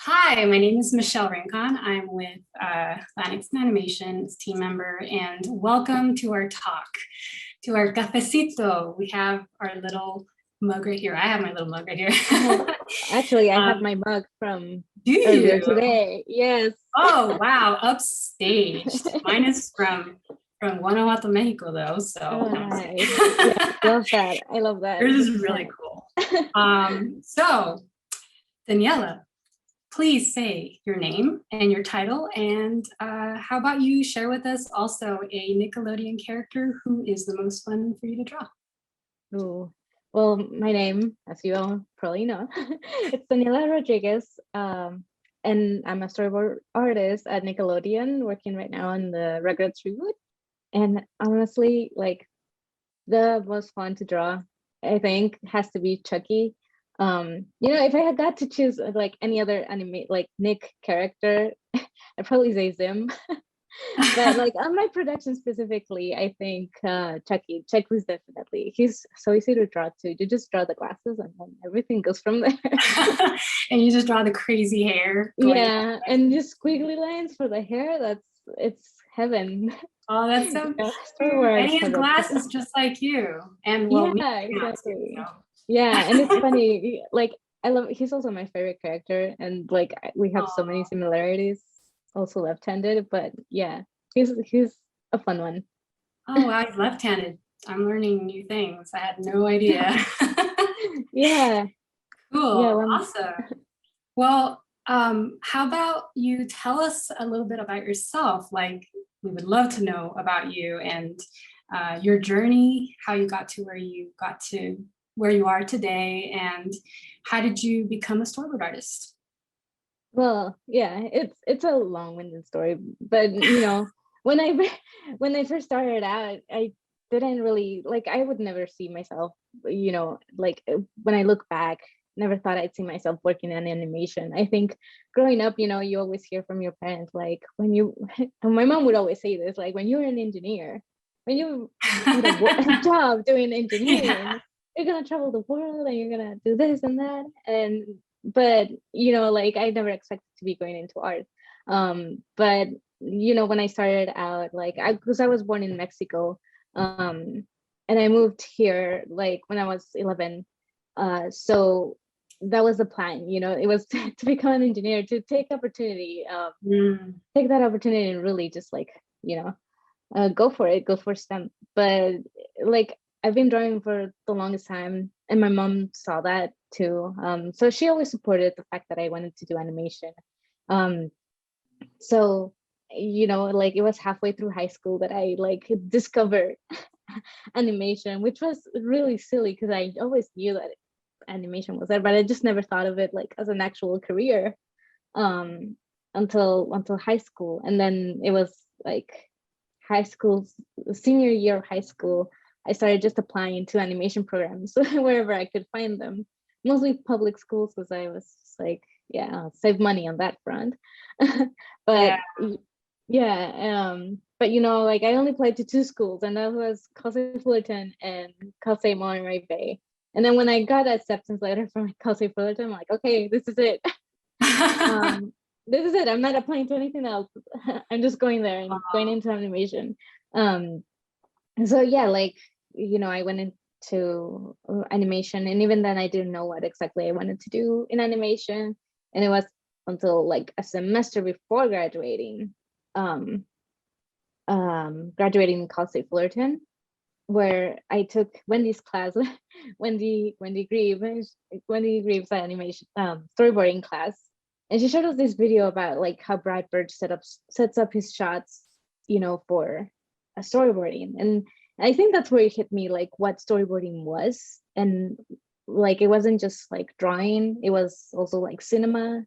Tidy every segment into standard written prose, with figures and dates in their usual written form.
Hi, my name is Michelle Rincon. I'm with Latinx Animation's team member, and welcome to our talk, to our cafecito. We have our little mug right here. I have my little mug right here. Actually, I have my mug from Do earlier you? today. Yes. Oh, wow, upstaged. Mine is from Guanajuato, Mexico, though, so Oh, no, I'm just nice. kidding. Yeah, love that. I love that. Yours is really cool. So, Daniela, please say your name and your title, and how about you share with us also a Nickelodeon character who is the most fun for you to draw? Ooh. Well, my name, as you all probably know, it's Daniela Rodriguez. And I'm a storyboard artist at Nickelodeon, working right now on the Rugrats reboot. And honestly, like the most fun to draw, I think, has to be Chucky. If I had got to choose like any other anime like Nick character, I'd probably say Zim. But like on my production specifically, I think Chucky's definitely, he's so easy to draw too. You just draw the glasses and then everything goes from there. And you just draw the crazy hair going. Yeah, and just squiggly lines for the hair, it's heaven. Oh, that's so Yeah, cute. And storyboards he has have that glasses special. just like you. And well, me Yeah, now too, exactly. Yeah, and it's so. funny, like I love, he's also my favorite character, and like we have so many Oh, similarities, also left-handed, but yeah, he's a fun one. oh wow, he's left-handed. I'm learning new things. I had no idea. Yeah, yeah, Cool, one. awesome. Well, how about you tell us a little bit about yourself? Like, we would love to know about you and your journey, how you got to where you are today, and how did you become a storyboard artist? Well, yeah, it's a long-winded story, but when I when I first started out, I didn't really like, I would never see myself, like when I look back, never thought I'd see myself working in animation. I think growing up, you always hear from your parents like when you and my mom would always say this, like when you're an engineer, when you get a job doing Yeah. engineering, you're gonna travel the world and you're gonna do this and that. And but like I never expected to be going into art. But when I started out, like because I was born in Mexico, and I moved here like when I was 11. So that was the plan, it was to become an engineer, to Mm. take that opportunity and really just like, go for it, go for STEM. But like I've been drawing for the longest time, and my mom saw that too. So she always supported the fact that I wanted to do animation. Um, so like it was halfway through high school that I like discovered animation, which was really silly because I always knew that animation was there, but I just never thought of it like as an actual career um until high school. And then it was like high school, senior year of high school, I started just applying to animation programs wherever I could find them, mostly public schools, because I was just like, yeah, I'll save money on that front. Yeah. But yeah, but like I only applied to two schools, and that was Cal State Fullerton and Cal State Monterey Bay. And then when I got an acceptance letter from Cal State Fullerton, I'm like, okay, this is it. um this is it. I'm not applying to anything else. I'm just going there and going into animation. So yeah, like I went into animation, and even then I didn't know what exactly I wanted to do in animation. And it was until like a semester before um graduating in Cal State Fullerton, where I took Wendy's class, Wendy Greaves animation storyboarding class. And she showed us this video about like how Brad Bird sets up his shots, for a storyboarding. And I think that's where it hit me, like what storyboarding was. And like it wasn't just like drawing, it was also like cinema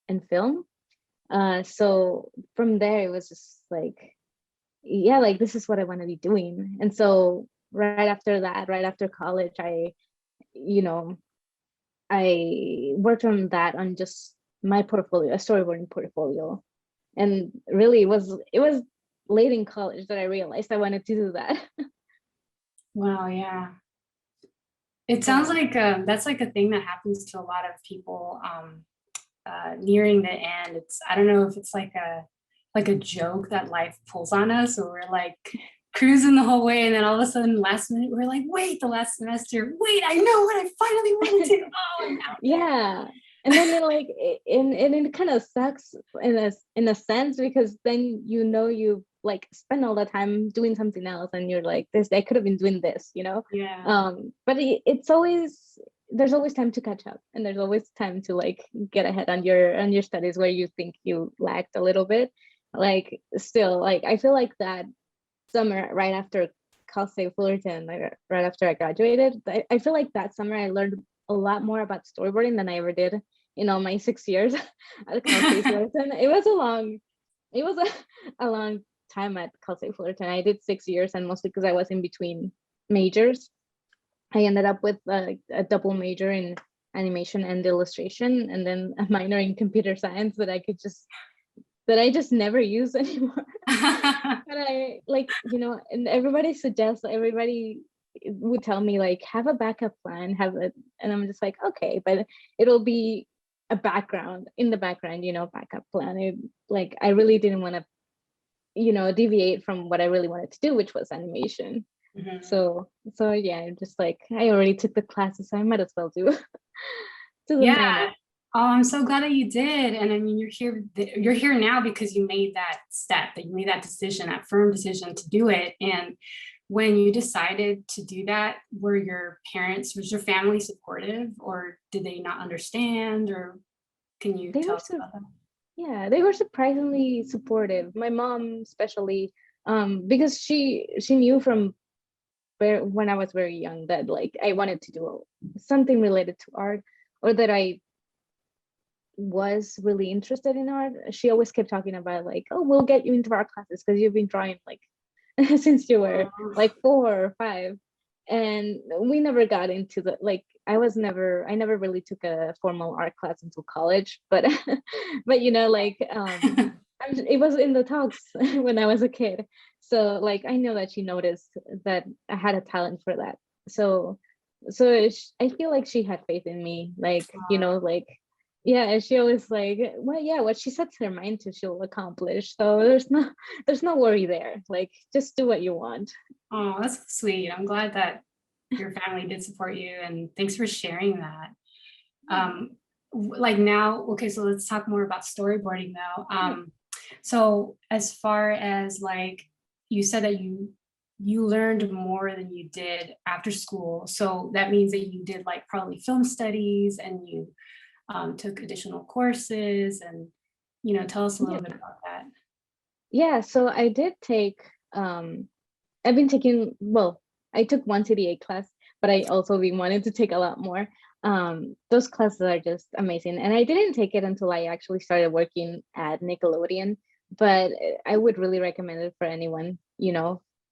and film. So from there it was just like, yeah, like this is what I want to be doing. And so right after that, right after college, you know I worked on that, on just my portfolio, a storyboarding portfolio. And really it was late in college that I realized I wanted to do that. Wow, yeah. It sounds Yeah. like that's like a thing that happens to a lot of people nearing the end, it's, I don't know if it's like a joke that life pulls on us, or we're like cruising the whole way, and then all of a sudden last minute we're like, wait, the last semester, wait, I know what I finally wanted to. Oh, I'm out. Yeah. And then it kind of sucks in a sense, because then you like spend all the time doing something else, and you're like, this, I could have been doing this, Yeah. but it's always, there's always time to catch up, and there's always time to like get ahead on your studies where you think you lacked a little bit. Like still, like I feel like that summer right after Cal State Fullerton, like right after I graduated, I feel like that summer I learned a lot more about storyboarding than I ever did in all my 6 years at Cal State Fullerton. It was a long time at Cal State Fullerton. I did 6 years, and mostly because I was in between majors. I ended up with a double major in animation and illustration, and then a minor in computer science that I just never use anymore. But I like, and everybody would tell me like, have a backup plan, and I'm just like, okay, but it'll be a background in the background, backup plan. Like I really didn't want to, deviate from what I really wanted to do, which was animation. Mhm. So yeah, I'm just like, I already took the classes, so I might as well do the Yeah. minor. Oh, I'm so glad that you did. And I mean, you're here now because you made that step, that you made that decision, that firm decision to do it. And when you decided to do that, was your family supportive, or did they not understand? Or can you They tell were us about that? Yeah, they were surprisingly supportive. My mom especially, because she knew from when I was very young that like I wanted to do something related to art, or that I was really interested in art. She always kept talking about like, oh, we'll get you into art classes because you've been drawing like since you were Oh. like 4 or 5. And we never got into the like, I never really took a formal art class until college, but but like it was in the talks when I was a kid. So like I know that she noticed that I had a talent for that. So I feel like she had faith in me, like like yeah, and she always like, well, yeah, what she sets her mind to, she'll accomplish. So there's no worry there. Like, just do what you want. Oh, that's sweet. I'm glad that your family did support you, and thanks for sharing that. Yeah. Like now, okay, so let's talk more about storyboarding now. Yeah. So as far as like, you said that you learned more than you did after school. So that means that you did like probably film studies, and you took additional courses, and tell us a little Yeah. bit about that. Yeah. So I did take I've been taking, well, I took one CDA class, but I also been wanted to take a lot more. Those classes are just amazing. And I didn't take it until I actually started working at Nickelodeon, but I would really recommend it for anyone,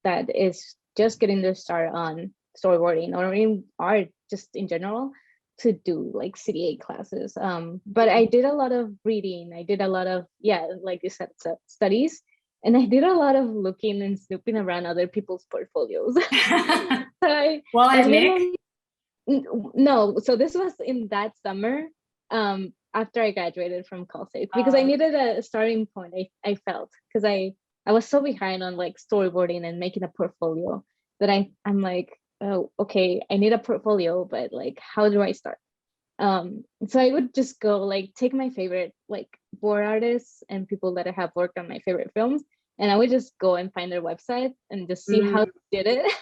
that is just getting their start on storyboarding or in art just in general, to do like CDA classes. But I did a lot of reading. I did a lot of, yeah, like you said, studies. And I did a lot of looking and snooping around other people's portfolios. So Well, I at Nick. literally, no, so this was in that summer, after I graduated from Cal State, because I uh, needed a starting point. I felt, because I was so behind on like storyboarding and making a portfolio, that I'm like, oh, okay, I need a portfolio, but like, how do I start? So I would just go like take my favorite like board artists and people that have worked on my favorite films, and I would just go and find their website and just see how mm, they did it.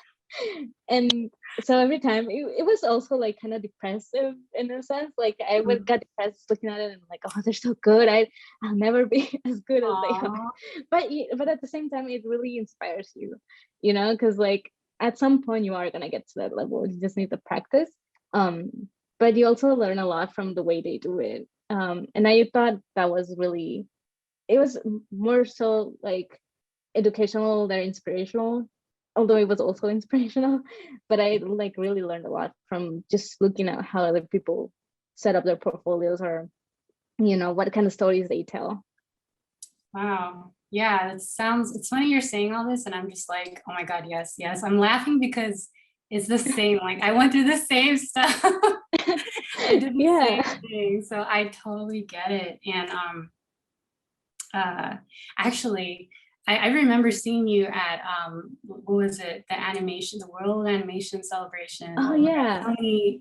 And so every time it was also like kind of depressive in a sense. Like I would mm, get depressed looking at it, and like, oh, they're so good. I'll never be as good as they are. aw. But at the same time, it really inspires you, because like at some point you are gonna get to that level. You just need the practice. Um, but you also learn a lot from the way they do it. And I thought that was really, it was more so like educational than inspirational, although it was also inspirational. But I like really learned a lot from just looking at how other people set up their portfolios, or what kind of stories they tell. Wow. Yeah, it's funny you're saying all this, and I'm just like, oh my God, yes, yes. I'm laughing because It's the same. Like I went through the same stuff. I did the Yeah. same thing. So I totally get it. And uh, actually, I remember seeing you at what was it? The animation, the World Animation Celebration. Oh Oh my God, yeah.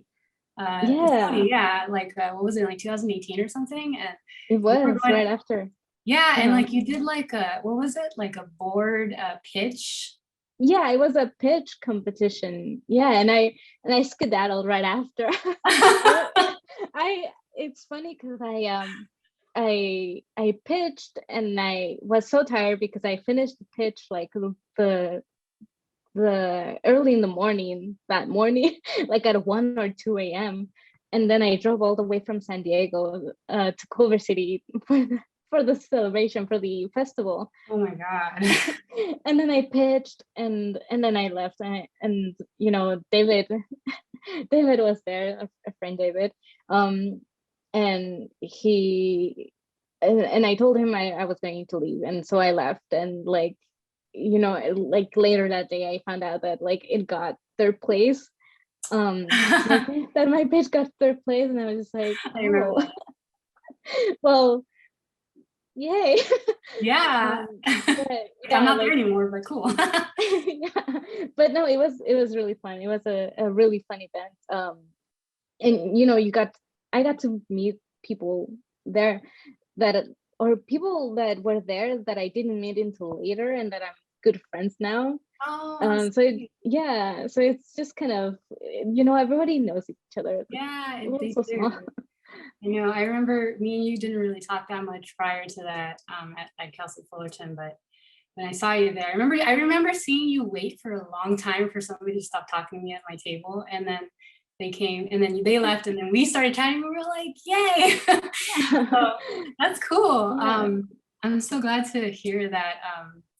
Yeah. Sony, yeah. Like what was it? Like 2018 or something? And It you were was going, right after. yeah, and Uh-huh. like you did like a what was it? Like a board pitch. Yeah, it was a pitch competition. Yeah, and I skedaddled right after. I it's funny because I pitched and I was so tired because I finished the pitch like the early in the morning that morning, like at 1 or 2 a.m. And then I drove all the way from San Diego to Culver City for the celebration for the festival. Oh my God. And then I pitched and then I left and you know David was there, a friend David, um, and and I told him I was going to leave, and so I left and like you know like later that day I found out that like it got third place my pitch got third place and I was just like I remember oh that. well yay Yeah. but Like, I'm yeah not there like anymore, but cool. yeah but no it was really fun. It was a really fun event and you know I got to meet people there that or people that were there that I didn't meet until later and that I'm good friends now. Oh, that's sweet. Yeah, so it's just kind of you know everybody knows each other. Yeah, The world's they so do. small. You know, I remember me and you didn't really talk that much prior to that at Kelsey Fullerton, but when I saw you there, I remember seeing you wait for a long time for somebody to stop talking to me at my table, and then they came, and then they left, and then we started chatting. We were like, "Yay!" So that's cool. Yeah. I'm so glad to hear that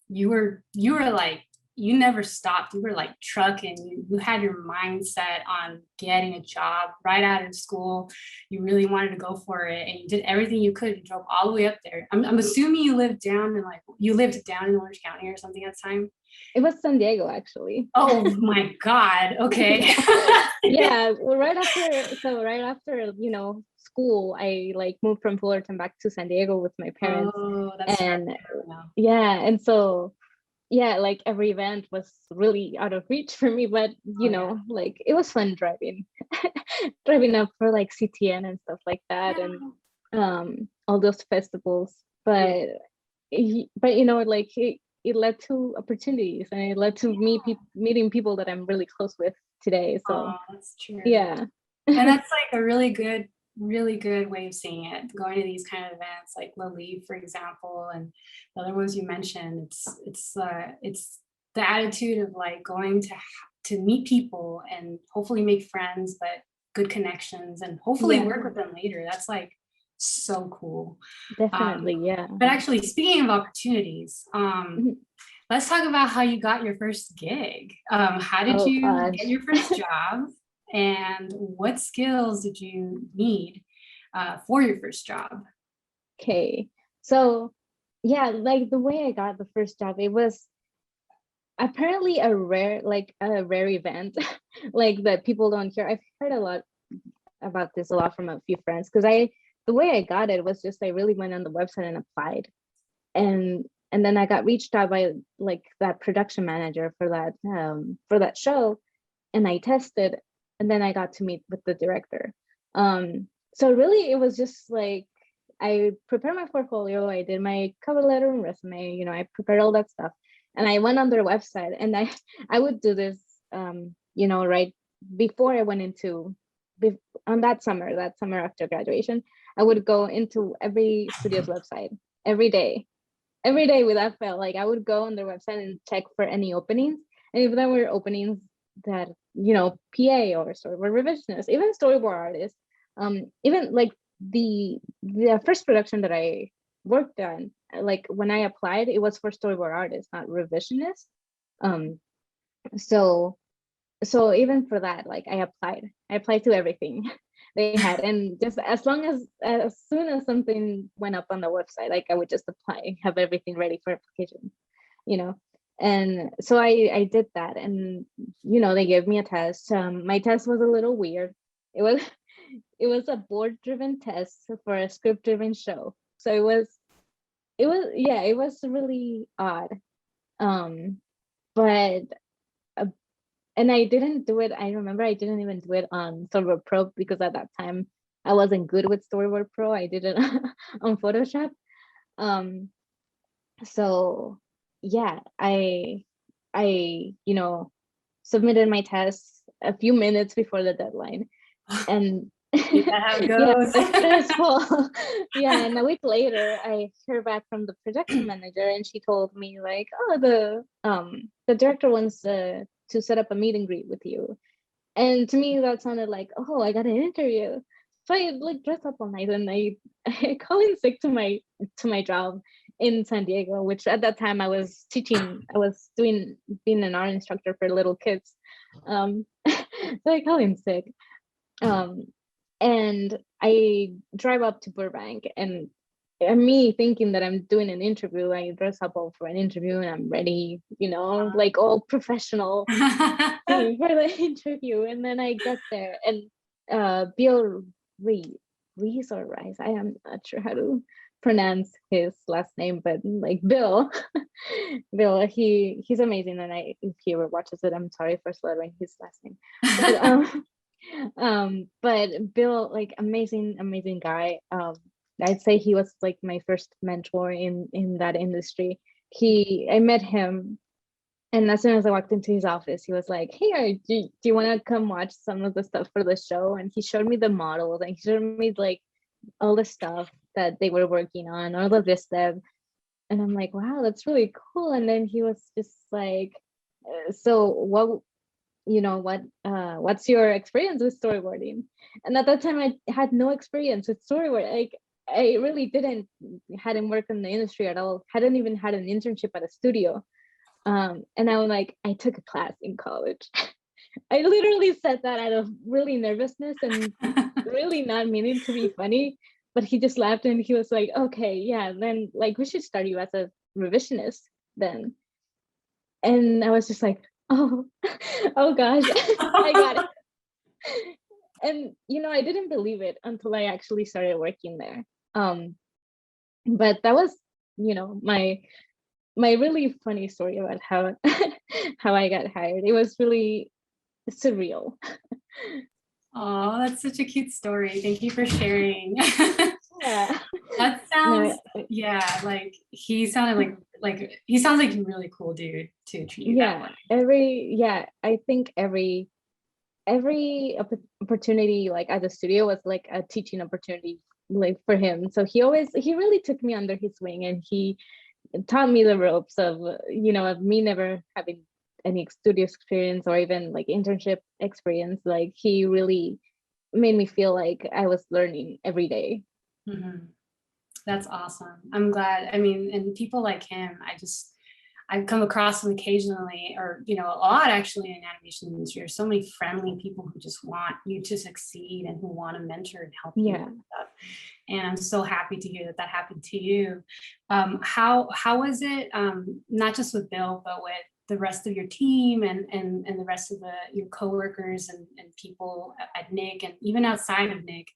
you were like you never stopped. You were like trucking. You had your mindset on getting a job right out of school. You really wanted to go for it, and you did everything you could. You drove all the way up there. I'm assuming you lived down in Orange County or something at the time. It was San Diego actually. Oh my God. Okay. Yeah. Yeah, well, right after, you know, school, I like moved from Fullerton back to San Diego with my parents. Oh, that's right. And I don't know. yeah, and so yeah, like every event was really out of reach for me, but you Oh yeah. know, like it was fun driving, driving up for like CTN and stuff like that, and Yeah. all those festivals. Yeah. But you know, like it led to opportunities, and it led to meeting people that I'm really close with today. Oh, So that's true. yeah, And that's like a really good way of seeing it. Going to these kind of events like La Live, for example, and the other ones you mentioned. It's the attitude of like going to meet people and hopefully make friends, but good connections and hopefully yeah, work with them later. That's like so cool. Um, definitely, yeah. but actually, speaking of opportunities, Mhm. let's talk about how you got your first gig. How did Oh you get gosh. your first job? And what skills did you need for your first job? Okay. So yeah, like the way I got the first job, it was apparently a rare event, like that people don't hear. I've heard a lot about this a lot from a few friends because the way I got it was just I really went on the website and applied, and then I got reached out by like that production manager for that show, and I tested, and then I got to meet with the director. So really, it was just like I prepared my portfolio, I did my cover letter and resume, you know, I prepared all that stuff, and I went on their website, and I would do this, you know, right before I went into on that summer after graduation, I would go into every studio's website every day without fail. Like I would go on their website and check for any openings. And if there were openings that, you know, PA or storyboard revisionist, even storyboard artists, even like the first production that I worked on, like when I applied, it was for storyboard artists, not revisionist. Um, so even for that, like I applied to everything they had, and just as soon as something went up on the website, like I would just apply, have everything ready for application, you know. And so I did that, and they gave me a test. My test was a little weird. It was it was a board driven test for a script driven show. So it was really odd. Um, but and I didn't do it. I remember I didn't even do it on Storyboard Pro because at that time I wasn't good with Storyboard Pro. I did it on Photoshop. Um, so yeah, I submitted my test a few minutes before the deadline, and Is that how it yeah, goes? it was stressful. Yeah, and a week later I heard back from the production manager, and she told me like, oh, the director wants to set up a meet and greet with you. And to me that sounded like, oh, I got an interview. So I like dressed up all night, and I called in sick to my job in San Diego, which at that time I was teaching. I was doing being an art instructor for little kids. So I called in sick. Um, and I drive up to Burbank, and me thinking that I'm doing an interview, I dress up all for an interview and I'm ready, like all professional for the interview. And then I get there, and Bill Reese or Rice, I am not sure how to pronounce his last name, but like Bill, Bill, he's amazing. And if he ever watches it, I'm sorry for slaughtering his last name. But but Bill, like amazing guy. I'd say he was like my first mentor in that industry. I met him, and as soon as I walked into his office, he was like, hey, do you want to come watch some of the stuff for the show? And he showed me the models, and he showed me like all the stuff that they were working on, all of this stuff. And I'm like, wow, that's really cool. And then he was just like, so what's your experience with storyboarding? And at that time I had no experience with storyboard. Like I really hadn't worked in the industry at all, hadn't even had an internship at a studio. And I was like, I took a class in college. I literally said that out of really nervousness and really not meaning to be funny, but he just laughed and he was like, okay, yeah, then like we should start you as a revisionist then. And I was just like, oh, oh gosh, I got it. And I didn't believe it until I actually started working there. But that was, my really funny story about how how I got hired. It was really surreal. Oh, that's such a cute story. Thank you for sharing. Yeah. That No, sounds, yeah, like he sounded like he sounds like a really cool dude to treat you that yeah, way. I think every opportunity like at the studio was like a teaching opportunity like for him. So he really took me under his wing, and he taught me the ropes of of me never having any studio experience or even like internship experience. Like he really made me feel like I was learning every day. Mhm. That's awesome. I'm glad. I mean, and people like him, I come across them occasionally, or a lot actually in animation industry. There's so many friendly people who just want you to succeed and who want to mentor and help you Yeah. and stuff. And I'm so happy to hear that that happened to you. How was it? Not just with Bill, but with the rest of your team and the rest of your coworkers and people at Nick and even outside of Nick.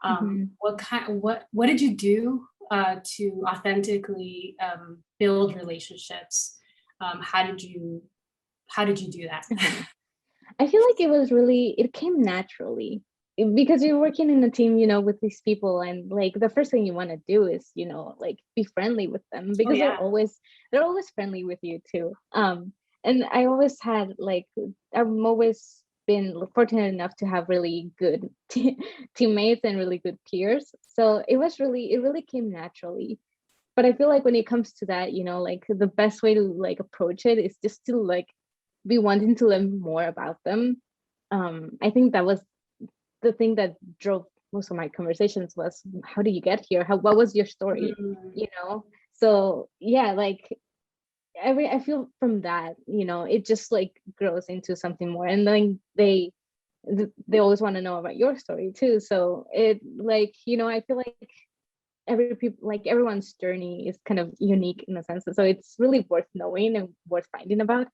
Mhm. What did you do to authentically build relationships? How did you do that? I feel like it came naturally because you're working in a team, with these people, and like the first thing you want to do is, like be friendly with them Oh because yeah. they're always friendly with you too. And I always had like, I've always been fortunate enough to have really good teammates and really good peers. So it really came naturally. But I feel like when it comes to that, like the best way to like approach it is just to like be wanting to learn more about them. I think that was the thing that drove most of my conversations was, how do you get here? What was your story? Mm. You know? So yeah, like I feel from that, it just like grows into something more. And then they always want to know about your story too. So it like, I feel like everyone's journey is kind of unique in a sense. So it's really worth knowing and worth finding about.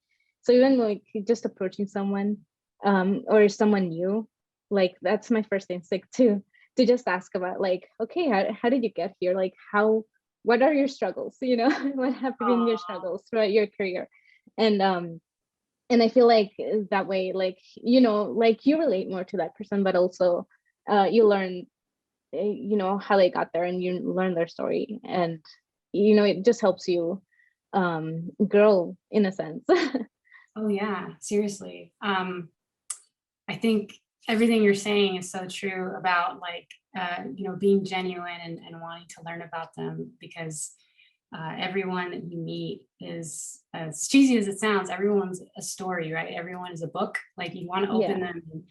So even like just approaching someone or someone new, like that's my first instinct to just ask about like, okay, how did you get here? Like what are your struggles? You know, what have been your struggles throughout your career? And I feel like that way, like, you know, like you relate more to that person, but also you learn, you know, how they got there and you learn their story. And, you know, it just helps you grow in a sense. Oh yeah, seriously. I think everything you're saying is so true about like, you know, being genuine and wanting to learn about them, because everyone that you meet is, as cheesy as it sounds, everyone's a story, right? Everyone is a book. Like you want to open Yeah. them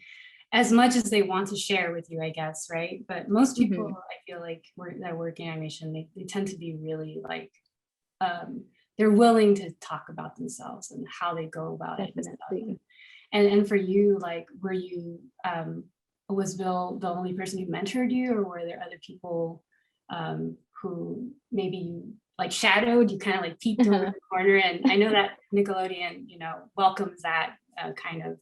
as much as they want to share with you, I guess, right? But most people, Hmm. I feel like that work in animation, they tend to be really like, um, they're willing to talk about themselves and how they go about it and stuff. Definitely. And for you, like, were you, was Bill the only person who mentored you, or were there other people who maybe you like shadowed, you kind of like peeked over Uh-huh. the corner? And I know that Nickelodeon, you know, welcomes that kind of,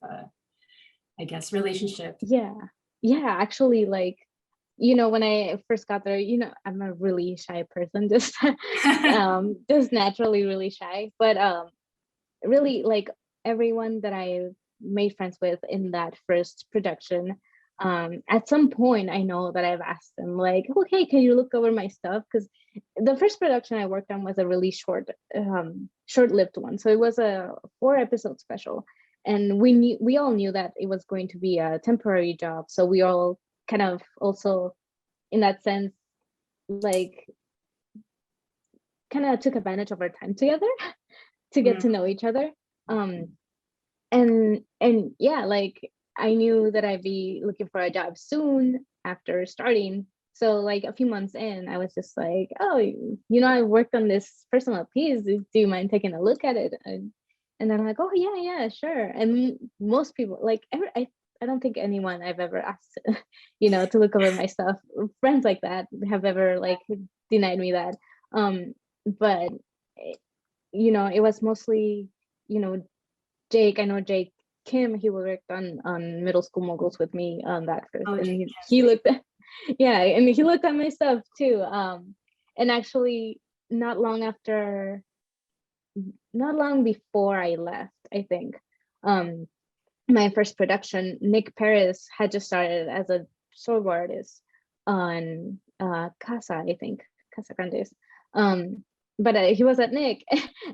I guess, relationship. Yeah. Yeah. Actually, like, you know, when I first got there, you know, I'm a really shy person, just naturally really shy. But really like everyone that I made friends with in that first production, at some point I know that I've asked them like, okay, can you look over my stuff? Because the first production I worked on was a really short-lived one. So it was a 4-episode special. And we all knew that it was going to be a temporary job. So we all kind of also in that sense, like kind of took advantage of our time together to get Mm, to know each other. Um, and yeah, like I knew that I'd be looking for a job soon after starting. So like a few months in, I was just like, oh, you know, I worked on this personal piece. Do you mind taking a look at it? And then I'm like, oh yeah, yeah, sure. And most people, like I don't think anyone I've ever asked, you know, to look over my stuff, friends like that have ever like denied me that. But you know, it was mostly, you know, Jake. I know Jake Kim. He worked on Middle School Moguls with me on that first, oh, and Jake he Kemsley. looked at, yeah, and he looked at my stuff too. And actually, not long after, not long before I left, I think, um, my first production, Nick Paris had just started as a storyboard artist on Casa, I think, Casa Grandes. Um, but he was at Nick,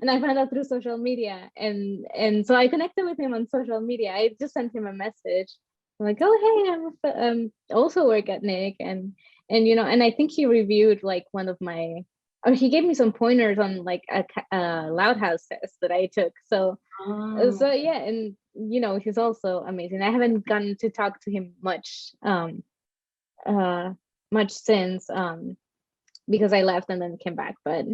and I found out through social media, and so I connected with him on social media. I just sent him a message. I'm like, oh hey, also work at Nick, and you know, and I think he reviewed like one of my, or he gave me some pointers on like a Loud House test that I took. Oh, So yeah, and you know, he's also amazing. I haven't gotten to talk to him uh much since because I left and then came back. But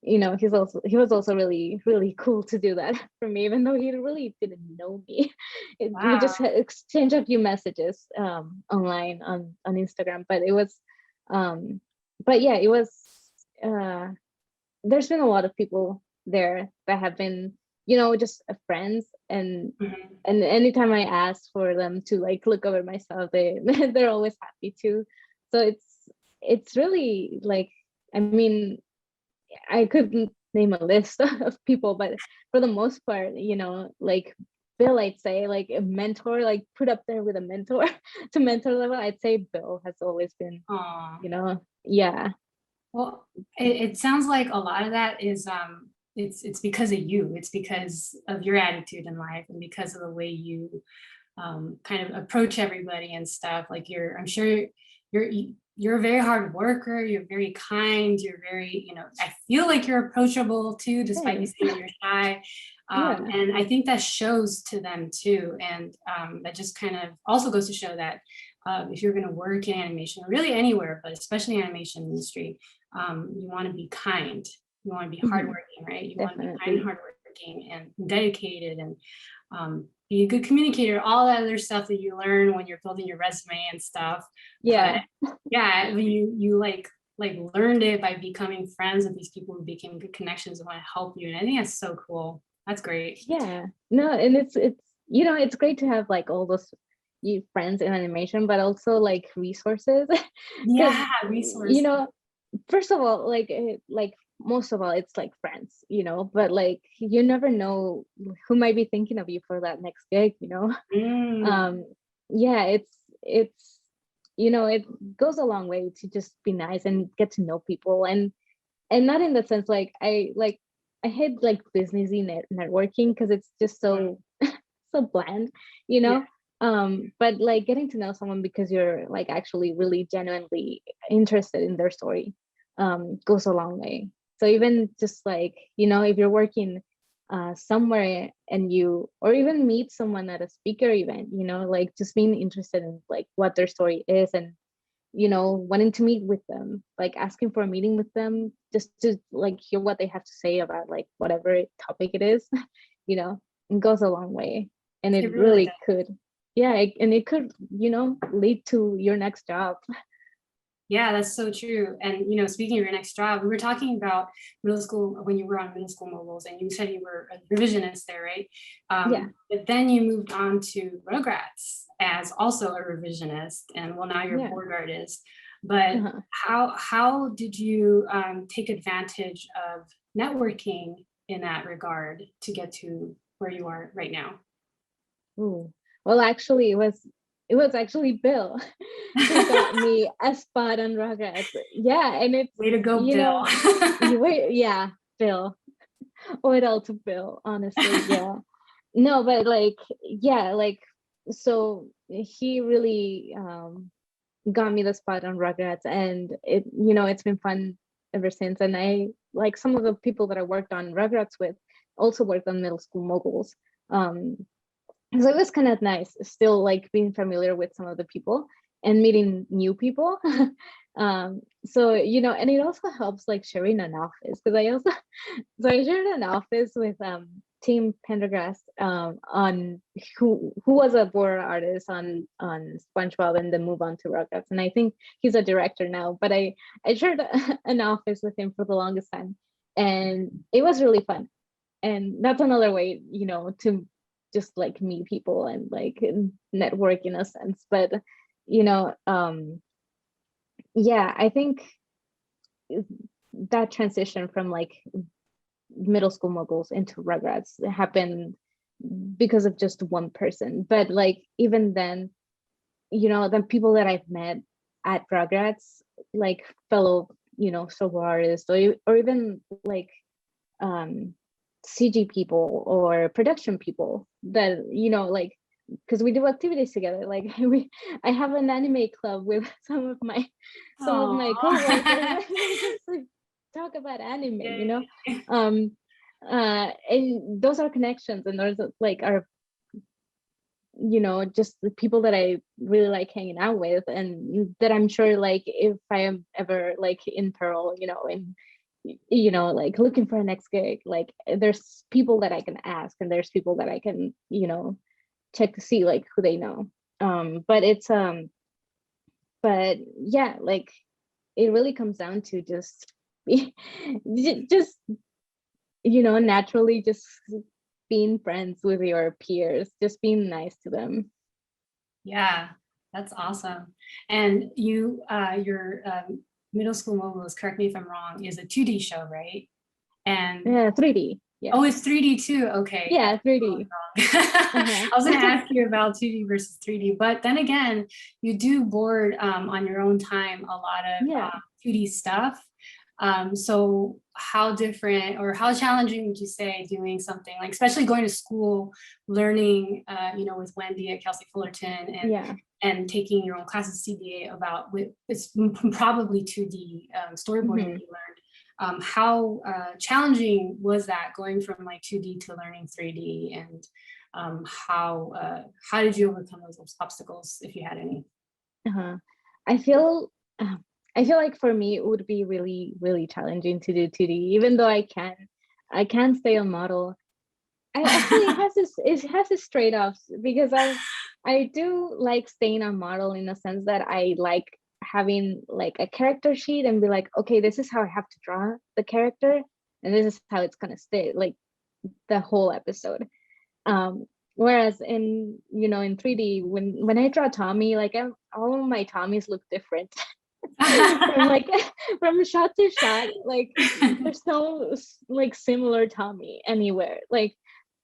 you know, he was also really cool to do that for me, even though he really didn't know me. We wow. just exchanged a few messages online on Instagram, but it was but yeah, it was uh there's been a lot of people there that have been, you know, just friends. Mhm. And anytime I ask for them to like look over my stuff, they're always happy to. So it's really like, I mean, I couldn't name a list of people, but for the most part, you know, like Bill, I'd say like a mentor, like put up there with a mentor to mentor level, I'd say Bill has always been, Aw. you know, yeah. Well, it sounds like a lot of that is it's because of you. It's because of your attitude in life and because of the way you kind of approach everybody and stuff. Like I'm sure you're a very hard worker. You're very kind. You're very, you know, I feel like you're approachable too, despite you Thanks. saying you're shy. Yeah. And I think that shows to them too. And that just kind of also goes to show that if you're going to work in animation, or really anywhere, but especially animation industry, you want to be kind. You want to be Hmm. hardworking, right? You want to be kind and Definitely. hardworking and dedicated and be a good communicator, all that other stuff that you learn when you're building your resume and stuff. But Yeah. yeah, when you like like learned it by becoming friends with these people who became good connections and want to help you. And I think that's so cool. That's great. Yeah, no, and it's you know, it's great to have like all those you friends in animation, but also like resources, because Yeah, you resources. know, first of all, like most of all, it's like friends, you know, but like you never know who might be thinking of you for that next gig, you know. Mm, um yeah, it's you know, it goes a long way to just be nice and get to know people, and not in the sense like I hate like businessy networking because it's just mm, so so bland, you yeah, know. But like getting to know someone because you're like actually really genuinely interested in their story goes a long way. So even just like, you know, if you're working somewhere and you or even meet someone at a speaker event, you know, like just being interested in like what their story is, and you know, wanting to meet with them, like asking for a meeting with them just to like hear what they have to say about like whatever topic it is, you know, it goes a long way. And it it really really does. could, yeah, and it could, you know, lead to your next job. Yeah, that's so true. And you know, speaking of your next job, we were talking about middle school when you were on middle school moguls, and you said you were a revisionist there, right? Yeah. But then you moved on to Rugrats as also a revisionist, and well, now you're a Yeah. board artist. But Uh-huh. how did you take advantage of networking in that regard to get to where you are right now? Ooh. Well, actually, it was actually Bill who got me a spot on Rugrats. Yeah, and it's, Way to go, you Bill. know, you wait, yeah, Bill. Owe it all to Bill, honestly. Yeah. No, but like, yeah, like, so he really got me the spot on Rugrats, and it, you know, it's been fun ever since. And I like some of the people that I worked on Rugrats with also worked on Middle School Moguls. Um, so it was kind of nice still like being familiar with some of the people and meeting new people. So you know, and it also helps like sharing an office because I also so I shared an office with Tim Pendergast on who was a board artist on SpongeBob and then move on to Rugrats, and I think he's a director now, but I shared an office with him for the longest time, and it was really fun. And that's another way, you know, to just like meet people and like network in a sense. But you know, yeah, I think that transition from like middle school moguls into Rugrats happened because of just one person. But like even then, you know, the people that I've met at Rugrats, like fellow, you know, solo artists, or even like um CG people or production people that, you know, like because we do activities together. Like I have an anime club with some of my coworkers. Aw. We just like, talk about anime, you know. Yay. Um and those are connections, and those are, like are, you know, just the people that I really like hanging out with, and that I'm sure like if I am ever like in Pearl, you know, and you know, like looking for a next gig, like there's people that I can ask, and there's people that I can, you know, check to see like who they know. But it's but yeah, like it really comes down to just just, you know, naturally just being friends with your peers, just being nice to them. Yeah, that's awesome. And you, your middle school moguls, correct me if I'm wrong, is a 2D show, right? And Yeah, 3D. Yeah. oh, it's 3D too. Okay, Yeah, totally 3D. wrong. Uh-huh. I was gonna ask you about 2D versus 3D, but then again, you do board on your own time a lot of Yeah. 2D stuff. So how different or how challenging would you say doing something like, especially going to school, learning, you know, with Wendy at Kelsey Fullerton Yeah. and taking your own classes CDA about with it's probably 2D storyboarding Hmm. that you learned. How challenging was that going from like 2D to learning 3D, and how did you overcome those obstacles if you had any? Uh-huh. I feel uh, I feel like for me it would be really, really challenging to do 2D, even though I can stay on model. I actually it has its trade-offs because I do like staying on model in the sense that I like having like a character sheet and be like, okay, this is how I have to draw the character, and this is how it's gonna stay, like the whole episode. Whereas in, you know, in 3D, when I draw Tommy, like all of my Tommies look different. From like from shot to shot, like there's no like similar Tommy anywhere, like,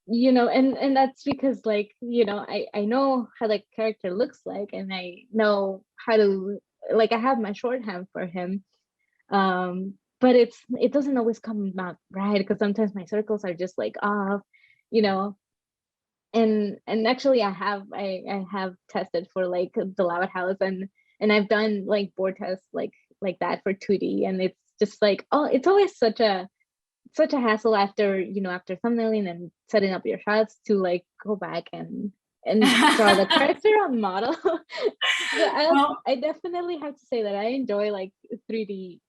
you know, and that's because, like, you know, I know how the character looks like, and I know how to, like, I have my shorthand for him, but it doesn't always come out right, because sometimes my circles are just like off, you know. And actually I have tested for like the loud house, and I've done like board tests like that for 2D, and it's just like, oh, it's always such a hassle after, you know, after thumbnailing and setting up your shots to like go back and draw the character on model. But Well, I definitely have to say that I enjoy like 3D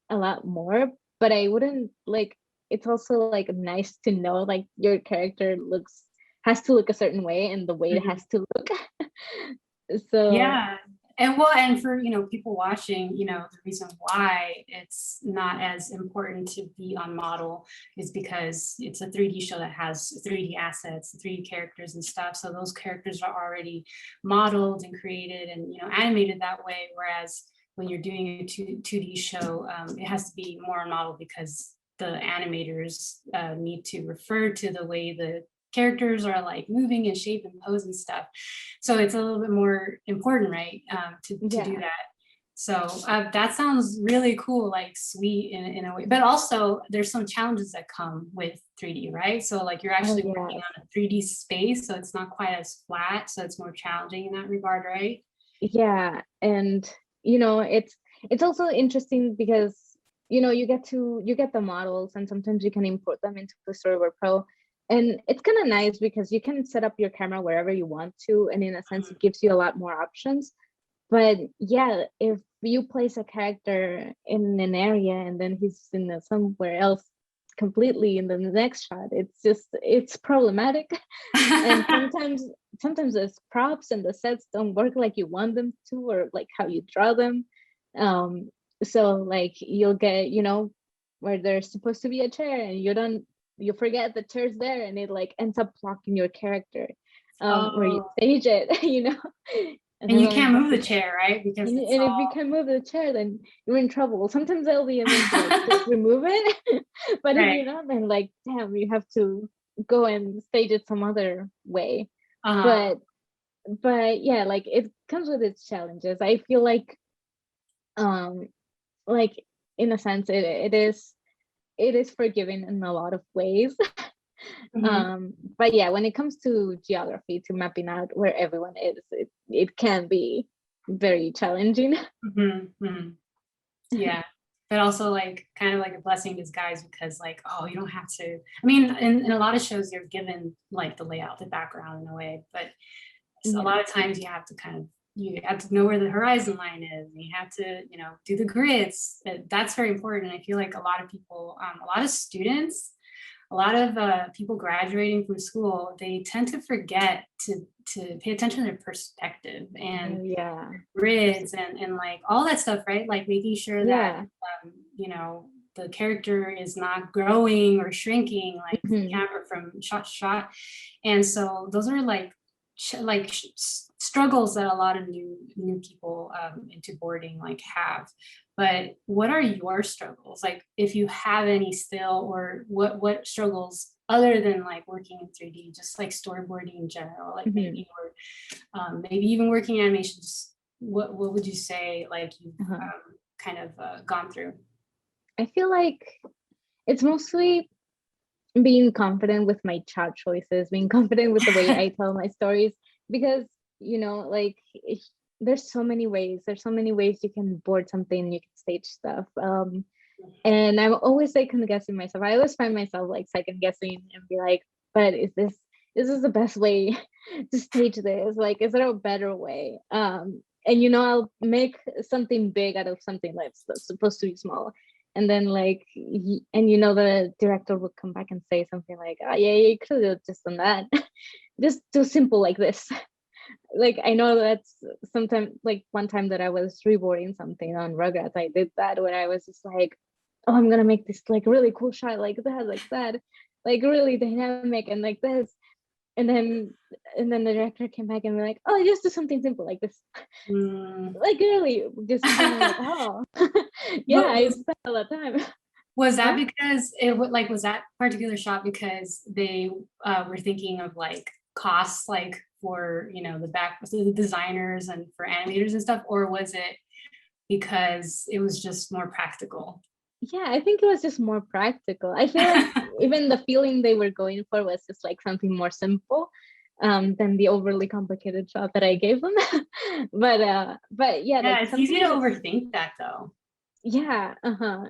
a lot more, but I wouldn't like, it's also like nice to know like your character has to look a certain way, and the way it mhm. has to look. So Yeah. And well, and for, you know, people watching, you know, the reason why it's not as important to be on model is because it's a 3D show that has 3D assets, 3D characters and stuff. So those characters are already modeled and created and, you know, animated that way. Whereas when you're doing a 2D show, it has to be more on model because the animators need to refer to the way the characters are like moving and shape and pose and stuff. So it's a little bit more important, right, to do yeah. that. So that sounds really cool, like sweet in a way. But also there's some challenges that come with 3D, right? So like you're Oh actually working yes. on a 3D space, so it's not quite as flat. So it's more challenging in that regard, right? Yeah. And you know, it's also interesting because, you know, you get the models, and sometimes you can import them into the Storyboard Pro, and it's kind of nice because you can set up your camera wherever you want to, and in a sense it gives you a lot more options. But yeah, if you place a character in an area and then he's in somewhere else completely in the next shot, it's problematic. And sometimes the props and the sets don't work like you want them to, or like how you draw them. So like you'll get, you know, where there's supposed to be a chair and you forget the chair's there, and it like ends up blocking your character where you Oh, stage it. You know. And and then you you can't have move to, the chair, right? Because and, it's and if you all can move the chair, then you're in trouble. Sometimes they'll be able to like just remove it, but if right. you're not, then like, damn, you have to go and stage it some other way. Uh-huh. But yeah, like it comes with its challenges. I feel um like in a sense it is forgiving in a lot of ways. Mhm. But yeah, when it comes to geography, to mapping out where everyone is, it can be very challenging. Mhm. Mhm. Yeah. But also like kind of like a blessing in disguise because like, oh, you don't have to. I mean, in a lot of shows, you're given like the layout, the background in a way, but a Yeah. lot of times you have to you have to know where the horizon line is, and you have to, you know, do the grids. That's very important. I feel like a lot of people, a lot of students, a lot of people graduating from school, they tend to forget to pay attention to perspective and Yeah. grids and like all that stuff, right? Like making sure that Yeah. you know, the character is not growing or shrinking like the Mhm. camera from shot to shot. And so those are like struggles that a lot of new people into boarding like have. But what are your struggles, like if you have any still, or what struggles other than like working in 3D, just like storyboarding in general, like Mhm. maybe, or maybe even working animations, what would you say like you've Uh-huh. kind of gone through? I feel like it's mostly being confident with my chat choices, being confident with the way I tell my stories, because, you know, like there's so many ways. There's so many ways you can board something, you can stage stuff. And I'm always second guessing myself. I always find myself like second guessing and be like, but is this the best way to stage this? Like, is there a better way? And you know, I'll make something big out of something that's supposed to be small. And then like, and you know, the director would come back and say something like, oh yeah, you could have just done that. Just too simple like this. like I know that's sometimes like one time that I was reboarding something on Rugrats, I did that when I was just like, oh, I'm gonna make this like really cool shot like that, like really dynamic and like this. And then the director came back and we're like, oh, just do something simple like this. Mm. Like really just kind of like, oh yeah, But I spent a lot of time. was that Huh? because like, was that particular shot because they were thinking of like costs, like for, you know, the designers and for animators and stuff, or was it because it was just more practical? Yeah, I think it was just more practical. I feel like even the feeling they were going for was just like something more simple than the overly complicated shot that I gave them. But yeah, Yeah, like it's easy to sometimes it's, overthink that though. yeah,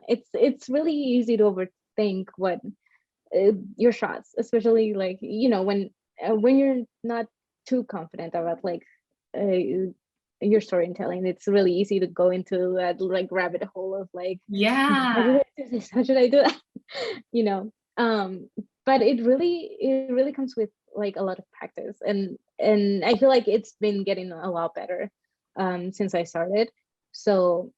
it's really easy to overthink what your shots, especially like, you know, when you're not too confident about like uh, your storytelling, it's really easy to go into that like rabbit hole of like, how Yeah. did I do this? How should I do that? You know, but it really comes with like a lot of practice, and I feel like it's been getting a lot better since I started. So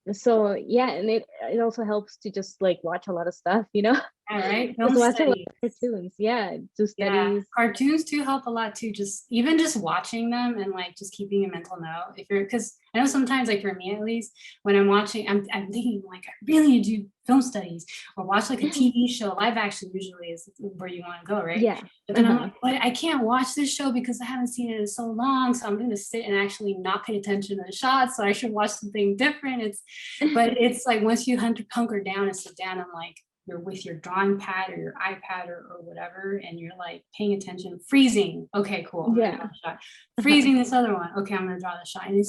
yeah, and it also helps to just like watch a lot of stuff, you know. All right. Film Just watch a lot studies. of cartoons, yeah, do Yeah, studies. cartoons do help a lot too. Just even just watching them and like just keeping a mental note. If you're, because I know sometimes, like for me at least, when I'm watching, I'm thinking like I really need to do film studies or watch like a TV show. Live action usually is where you want to go, right? Yeah. But then I'm Uh-huh. like, but I can't watch this show because I haven't seen it in so long. So I'm going to sit and actually not pay attention to the shots. So I should watch something different. But it's like once you hunker down and sit down, I'm like, you're with your drawing pad or your iPad or whatever, and you're like paying attention, freezing. Okay, cool. I'm gonna draw Yeah. the shot. Uh-huh. Freezing this other one. Okay, I'm gonna draw the shot. And it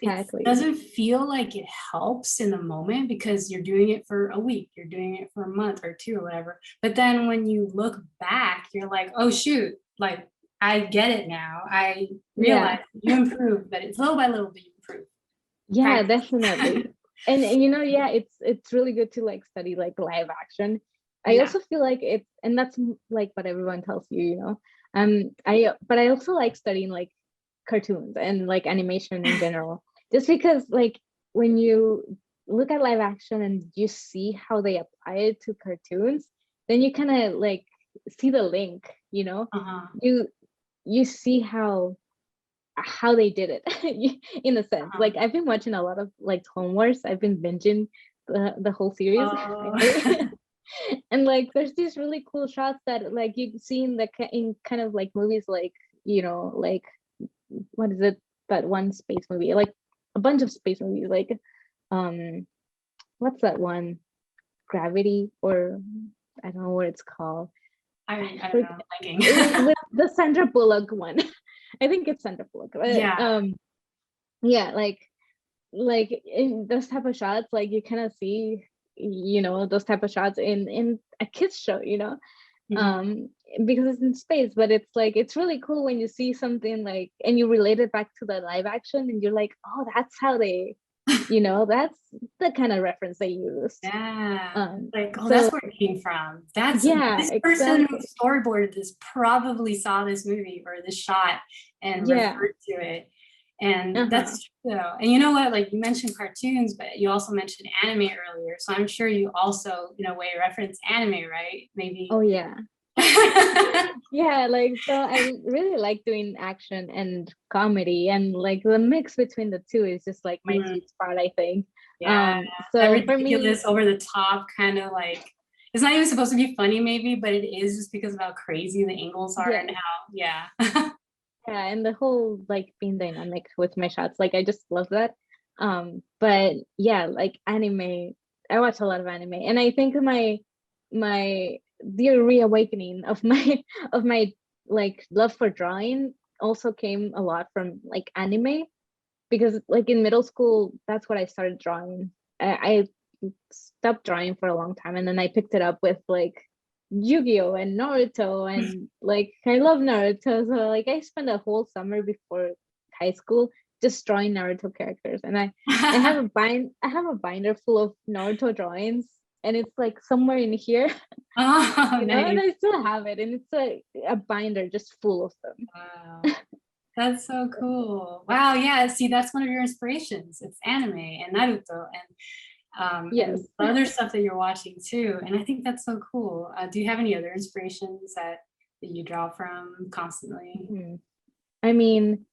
Exactly. doesn't feel like it helps in the moment because you're doing it for a week, you're doing it for a month or two or whatever. But then when you look back, you're like, oh shoot, like I get it now. I Yeah. realize you improve, but it's little by little, but you improve. Yeah, Practice. definitely. And you know, yeah, it's really good to like study like live action. I Yeah. also feel like it's, and that's like what everyone tells you, you know. But I also like studying like cartoons and like animation in general. Just because like when you look at live action and you see how they apply it to cartoons, then you kind of like see the link, you know. Uh-huh. You see how they did it in a sense. Uh-huh. Like I've been watching a lot of like Clone Wars. I've been binging the whole series Oh. finally. And like there's these really cool shots that like you see in in kind of like movies like, you know, like what is it, that one space movie, like a bunch of space movies, like um what's that one, Gravity, or I don't know what it's called. I don't Like know, liking. with the Sandra Bullock one. I think it's Sandra Bullock. But, Yeah. yeah, like in those type of shots, like you kind of see, you know, those type of shots in a kids show, you know, Mhm. um, because it's in space. But it's like it's really cool when you see something like and you relate it back to the live action, and you're like, oh, that's how they, you know, that's the kind of reference they used. Yeah. Like, oh, that's So where it came from. That's yeah, this person who exactly. storyboarded this probably saw this movie or this shot and Yeah. referred to it. And Uh-huh. that's true. And you know what? Like you mentioned cartoons, but you also mentioned anime earlier. So I'm sure you also, in a way, reference anime, right? Maybe. Oh yeah. Yeah, like so I really like doing action and comedy, and like the mix between the two is just like my Mm, sweet spot, I think. yeah. That So for me, ridiculous, over the top kind of like, it's not even supposed to be funny, maybe, but it is just because of how crazy the angles are and yes, how, yeah. yeah, and the whole like being dynamic with my shots, like I just love that. But yeah, like anime, I watch a lot of anime, and I think my the reawakening of my of my like love for drawing also came a lot from like anime, because like in middle school, that's what I started drawing. I stopped drawing for a long time, and then I picked it up with like Yu-Gi-Oh and Naruto, and like I love Naruto. So like I spent a whole summer before high school just drawing Naruto characters, and I have a binder full of Naruto drawings, and it's like somewhere in here, Oh, you know, and nice. I still have it, and it's a binder just full of them. Wow. That's so cool. Wow, yeah, see, that's one of your inspirations. It's anime and Naruto and Yes. other stuff that you're watching too. And I think that's so cool. Do you have any other inspirations that you draw from constantly? Mhm. I mean,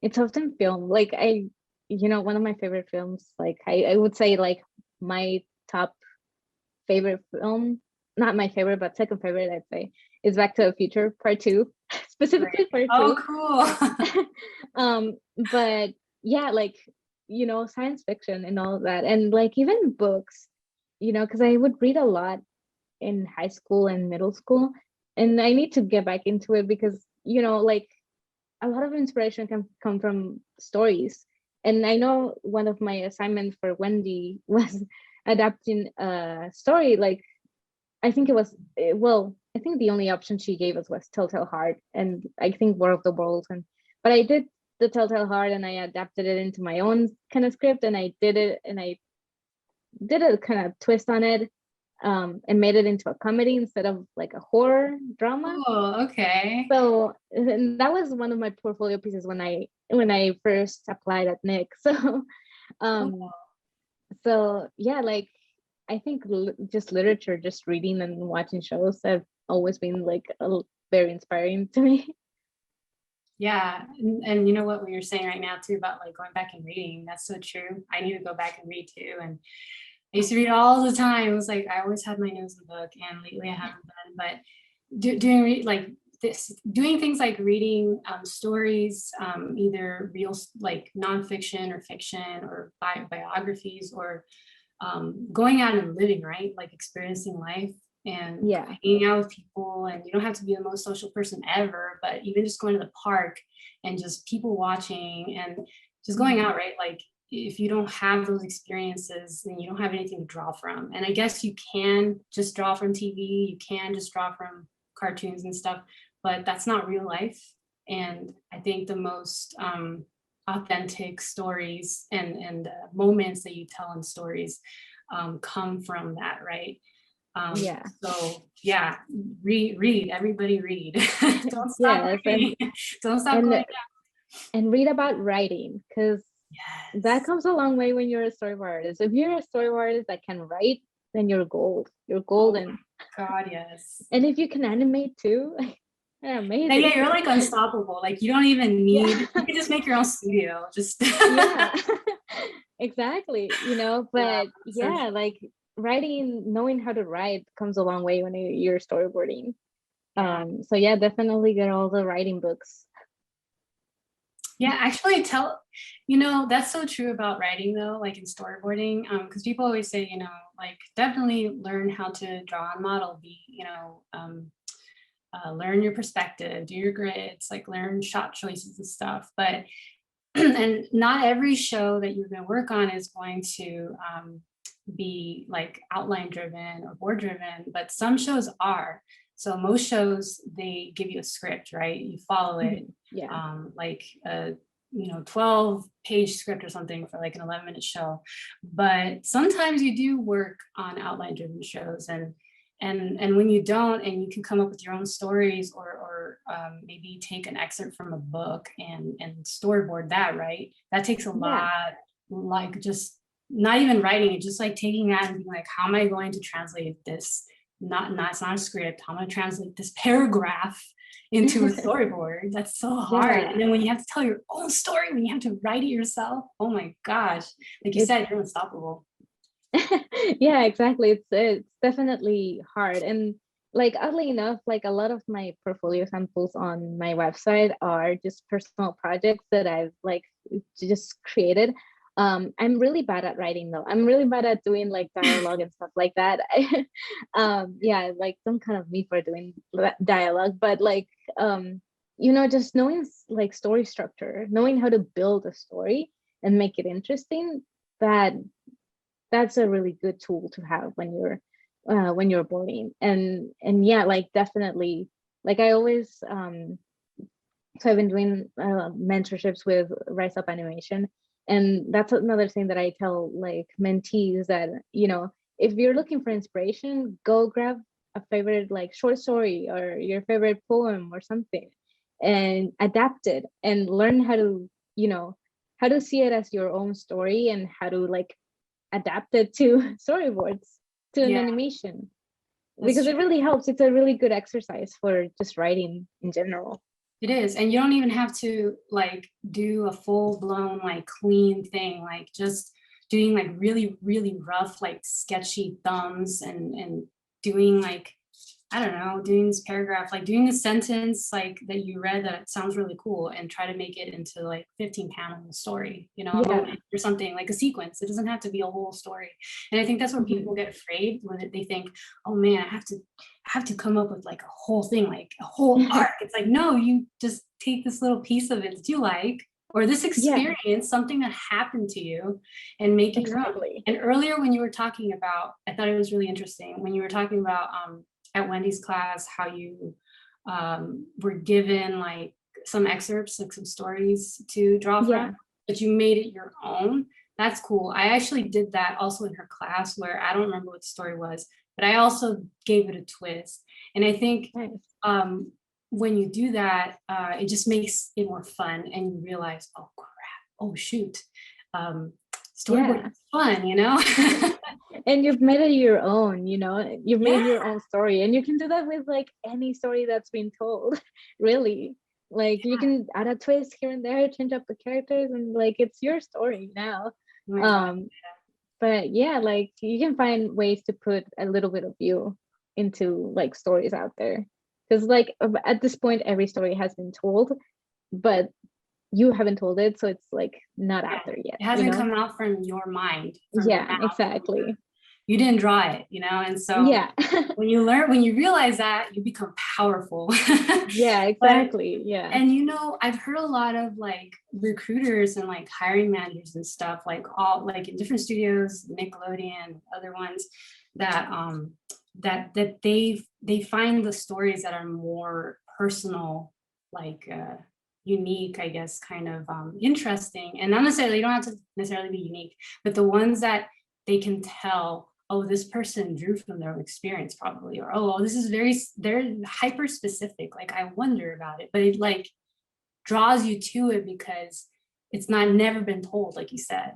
it's often film. Like one of my favorite films, like I would say like my top favorite film, not my favorite, but second favorite, I'd say, is Back to the Future Part Two, Right. specifically Part Oh, Two. cool. But yeah, like, science fiction and all of that. And like even books, because I would read a lot in high school and middle school. And I need to get back into it because, like a lot of inspiration can come from stories. And I know one of my assignments for Wendy was adapting a story. Like, I think it was, well, I think the only option she gave us was Telltale Heart and I think War of the Worlds. But I did the Telltale Heart and I adapted it into my own kind of script and I did it and I did a kind of twist on it, and made it into a comedy instead of like a horror drama. Cool. Okay. So and that was one of my portfolio pieces when I first applied at Nick. So um Cool. so yeah, like I think just literature, just reading and watching shows have always been like very inspiring to me. Yeah, and you know what you're saying right now too about like going back and reading, that's so true. I need to go back and read too. And I used to read all the time. It was like I always had my nose in the book, and lately I haven't been. But doing like this, doing things like reading stories, either real like nonfiction or fiction or biographies, or going out and living, right? Like experiencing life and Yeah. hanging out with people. And you don't have to be the most social person ever, but even just going to the park and just people watching and just going Mhm. out, right? Like if you don't have those experiences, then you don't have anything to draw from. And I guess you can just draw from TV, you can just draw from cartoons and stuff, but that's not real life. And I think the most authentic stories and moments that you tell in stories come from that, right? Yeah. So yeah, read, everybody read. Don't stop Yes, reading. Don't stop and going. and read about writing because that Yes. comes a long way when you're a storyboard artist. If you're a storyboard artist that can write, then you're gold. You're Oh golden. my God, yes. And if you can animate too, you're Yeah, yeah, amazing. you're like unstoppable. Like you don't even Yeah. need, you can just make your own studio. Just Yeah. Exactly. wow, But so yeah, like writing, knowing how to write comes a long way when you're storyboarding. yeah. So yeah, definitely get all the writing books. Yeah, actually that's so true about writing though, like in storyboarding, because people always say, like definitely learn how to draw and model, learn your perspective, do your grids, like learn shot choices and stuff. But and not every show that you're going to work on is going to be like outline driven or board driven, but some shows are. So most shows, they give you a script, right? You follow it, Mhm. Yeah. like a 12-page script or something for like an 11-minute show. But sometimes you do work on outline driven shows, and when you don't, and you can come up with your own stories, or maybe take an excerpt from a book and storyboard that, right? That takes a Yeah. lot, like just not even writing it, just like taking that and being like, how am I going to translate this? Not It's not a script. How am I going to translate this paragraph into a storyboard? That's so hard. Yeah. And then when you have to tell your own story, when you have to write it yourself, oh my gosh, like you It's said, you're unstoppable. yeah, exactly. It's definitely hard. And like oddly enough, like a lot of my portfolio samples on my website are just personal projects that I've like just created. I'm really bad at writing though. I'm really bad at doing like dialogue and stuff like that. Yeah, like some kind of me for doing dialogue, but like just knowing like story structure, knowing how to build a story and make it interesting, that that's a really good tool to have when you're boarding. And yeah, like definitely, like I always so I've been doing mentorships with Rise Up Animation, and that's another thing that I tell like mentees that if you're looking for inspiration, go grab a favorite like short story or your favorite poem or something, and adapt it and learn how to, how to see it as your own story and how to like adapt it to storyboards, to an Yeah, animation, that's because it true. really helps. It's a really good exercise for just writing in general. It is. And you don't even have to like do a full blown, like clean thing, like just doing like really, really rough, like sketchy thumbs and doing like, I don't know, doing this paragraph, like doing a sentence like that you read that sounds really cool and try to make it into like 15 panel story, you know, a Yeah. moment or something like a sequence. It doesn't have to be a whole story. And I think that's where people Mhm. get afraid when they think, oh man, I have to come up with like a whole thing, like a whole arc. It's like, no, you just take this little piece of it that you like, or this Yeah, experience, something that happened to you, and make it your own. exactly. And earlier when you were talking about, I thought it was really interesting when you were talking about at Wendy's class, how you were given like some excerpts, like some stories to draw from, Yeah. but you made it your own. That's cool. I actually did that also in her class where I don't remember what the story was, but I also gave it a twist. And I think Nice. um, when you do that, it just makes it more fun and you realize, oh crap, oh shoot, um, storyboarding Yeah. is fun, you know? And you've made it your own, you've Yeah, made your own story, and you can do that with like any story that's been told. Really, like you can add a twist here and there, change up the characters, and like it's your story now. oh my God. um but yeah, like you can find ways to put a little bit of you into like stories out there, because like at this point every story has been told, but you haven't told it, so it's like not Yeah. out there yet, It hasn't come out from your mind, from your yeah, mouth. exactly. You didn't draw it, you know? And so Yeah. when you realize that, you become powerful. Yeah, But exactly. Yeah. and I've heard a lot of like recruiters and like hiring managers and stuff, like all like in different studios, Nickelodeon, other ones, that they find the stories that are more personal, like unique, I guess, kind of interesting. And not necessarily, you don't have to necessarily be unique, but the ones that they can tell, oh, this person drew from their own experience probably, or oh, this is they're hyper specific, like I wonder about it, but it like draws you to it because it's not never been told, like you said.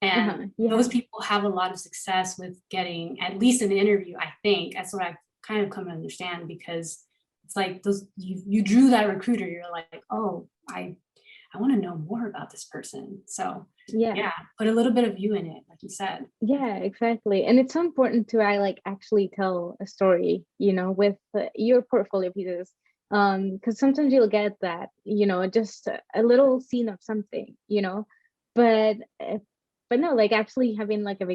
And Uh-huh. those Yeah. people have a lot of success with getting at least an interview, I think. That's what I've kind of come to understand, because it's like those you drew that recruiter, you're like, oh, I want to know more about this person. So Yeah. yeah, put a little bit of you in it, like you said. Yeah, exactly. And it's so important to I like actually tell a story, with your portfolio pieces. Because sometimes you'll get that, just a little scene of something, but but no, like actually having like a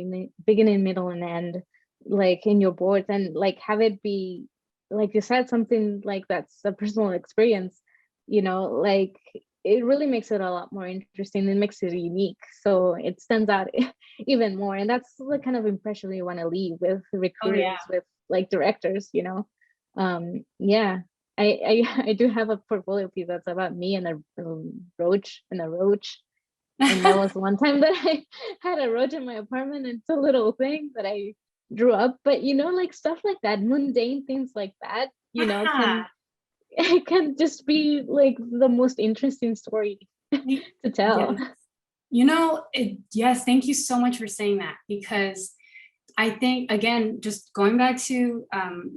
beginning, middle, and end, like in your boards, and like have it be, like you said, something like that's a personal experience, like it really makes it a lot more interesting and makes it unique. So it stands out even more. And that's the kind of impression you want to leave with Oh yeah. recruiters, with like directors, Yeah. I do have a portfolio piece that's about me and a roach. And that was one time that I had a roach in my apartment, and it's a little thing that I drew up. But like stuff like that, mundane things like that, Yeah. it can just be like the most interesting story to tell. Yes. Yes, thank you so much for saying that, because I think, again, just going back to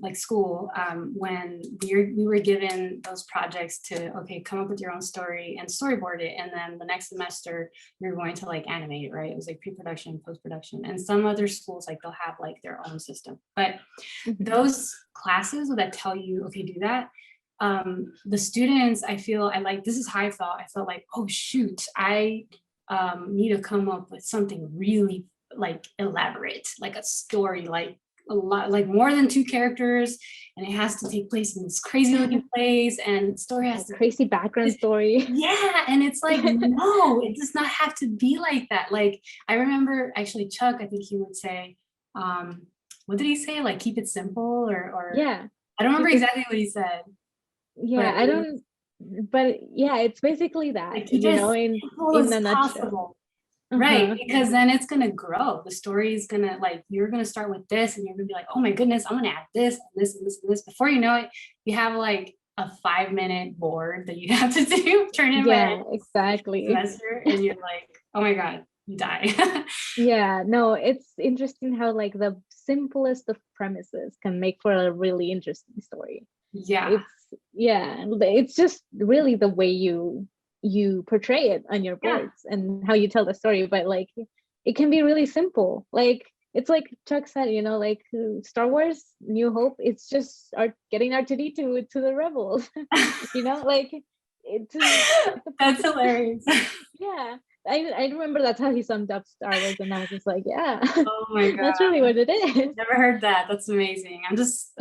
like school, when we were given those projects to, okay, come up with your own story and storyboard it. And then the next semester, you're going to like animate it, right? It was like pre-production, post-production. And some other schools, like they'll have like their own system. But Mhm. those classes that tell you, okay, do that, the students, I feel, this is how I felt. I felt like, oh shoot, I need to come up with something really like elaborate, like a story, like a lot, like more than two characters, and it has to take place in this crazy looking place, and the story has Like to crazy background story. yeah, and it's like, no, it does not have to be like that. Like I remember actually Chuck, I think he would say, what did he say? Like keep it simple, or Yeah. I don't remember Keep it, exactly what he said, yeah, but I don't, but yeah, it's basically that, like keep it as in simple as a nutshell. possible. Right, Uh-huh. because then it's gonna grow. The story is gonna like you're gonna start with this, and you're gonna be like, oh my goodness, I'm gonna add this and this and this and this. Before you know it, you have like a 5-minute board that you have to do, turn in by Yeah, the exactly. semester, and you're like, oh my God, you die. Yeah, no, it's interesting how like the simplest of premises can make for a really interesting story. Yeah. It's yeah, it's just really the way you portray it on your Yeah. boards and how you tell the story, but like it can be really simple. Like it's like Chuck said, you know, like Star Wars New Hope, it's just getting R2D2 to the rebels. You know, like it's That's hilarious. yeah. I remember that's how he summed up Star Wars, and I was just like, yeah, Oh my that's really God. what it is. Never heard that. That's amazing. I'm just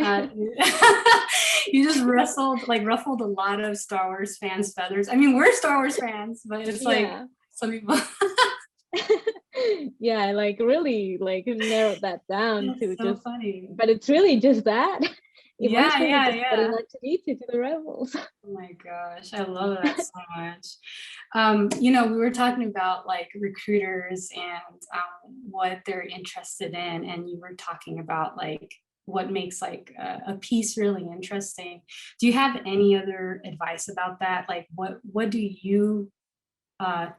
you just ruffled a lot of Star Wars fans' feathers. I mean, we're Star Wars fans, but it's like Yeah. some people. Yeah, like really like narrowed that down to That's so just, funny. but it's really just that. It was Yeah, really yeah, just getting yeah. like to eat it to the rebels. Oh my gosh, I love that so much. We were talking about like recruiters and what they're interested in, and you were talking about like what makes like a piece really interesting. Do you have any other advice about that? Like, what do you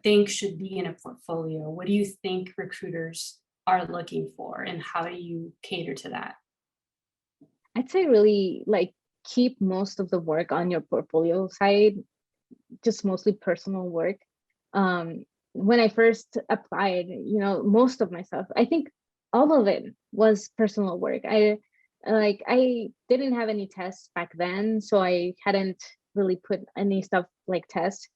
think should be in a portfolio? What do you think recruiters are looking for, and how do you cater to that? I'd say really like keep most of the work on your portfolio side, just mostly personal work. When I first applied, you know, most of my stuff, I think all of it was personal work. I didn't have any tests back then, so I hadn't really put any stuff like tests.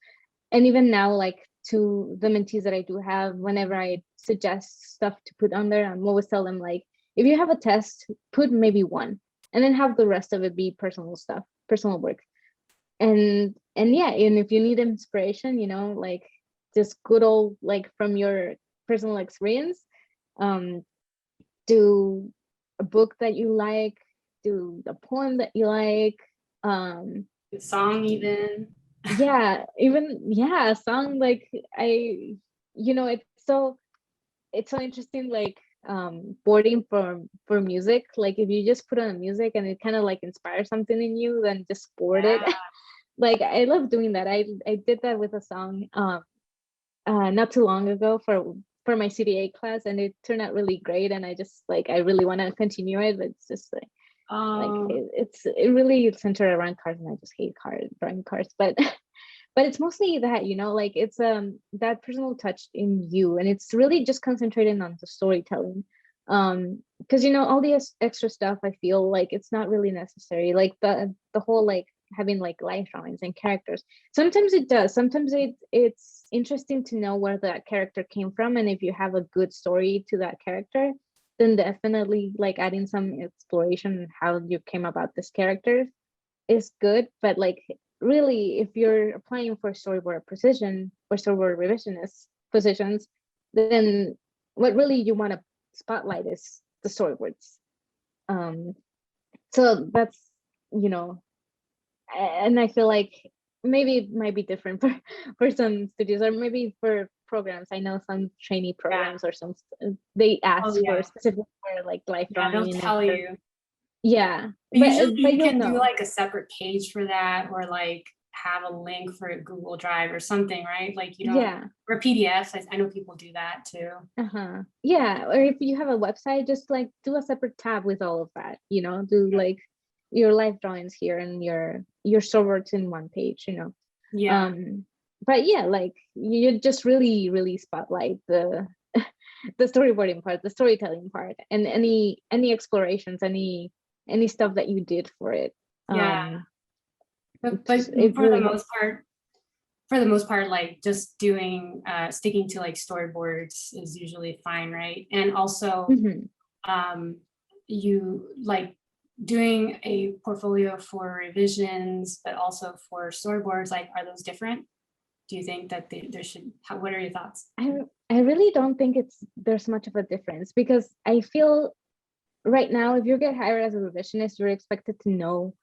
And even now, like to the mentees that I do have, whenever I suggest stuff to put on there, I'm always tell them like, if you have a test, put maybe one, and then have the rest of it be personal stuff, personal work. And yeah, and if you need inspiration, you know, like just good old like from your personal experience, um, do a book that you like, do a poem that you like, um, The song, even. yeah, even yeah, a song like you know, it's so interesting like boarding for music. Like if you just put on music and it kind of like inspires something in you, then just board it. Yeah. Like I love doing that. I did that with a song not too long ago for my CDA class, and it turned out really great, and I just like I really want to continue it, but it's just like Um, it really centered around cars, and I just hate drawing cars, but but it's mostly that, you know, like it's that personal touch in you, and it's really just concentrating on the storytelling, because you know all the extra stuff I feel like it's not really necessary, like the whole like having like life drawings and characters. Sometimes it does, sometimes it's interesting to know where that character came from, and if you have a good story to that character, then definitely like adding some exploration on how you came about this character is good. But like really, if you're applying for storyboard precision or storyboard revisionist positions, then what really you want to spotlight is the storyboards. Um, so that's, you know, and I feel like maybe it might be different for some studios, or maybe for programs. I know some trainee yeah. programs or some they Oh ask for yeah. specific for like life Yeah, they'll drawing tell or you. yeah, But usually but you you'll can do know. like a separate page for that, or like have a link for a Google Drive or something, right? Like you don't, Yeah. or PDFs. I know people do that too. Uh-huh. Yeah, or if you have a website, just like do a separate tab with all of that, you know, do like your life drawings here and your storyboards in one page, you know. Yeah. Um, but yeah, like you just really spotlight the the storyboarding part, the storytelling part, and any explorations, any stuff that you did for it. Yeah. But It really helps. for the most part, like just doing sticking to like storyboards is usually fine, right? And also Mhm. um you like doing a portfolio for revisions, but also for storyboards, like are those different? Do you think that there should, what are your thoughts? I I really don't think there's much of a difference, because I feel right now if you get hired as a revisionist, you're expected to know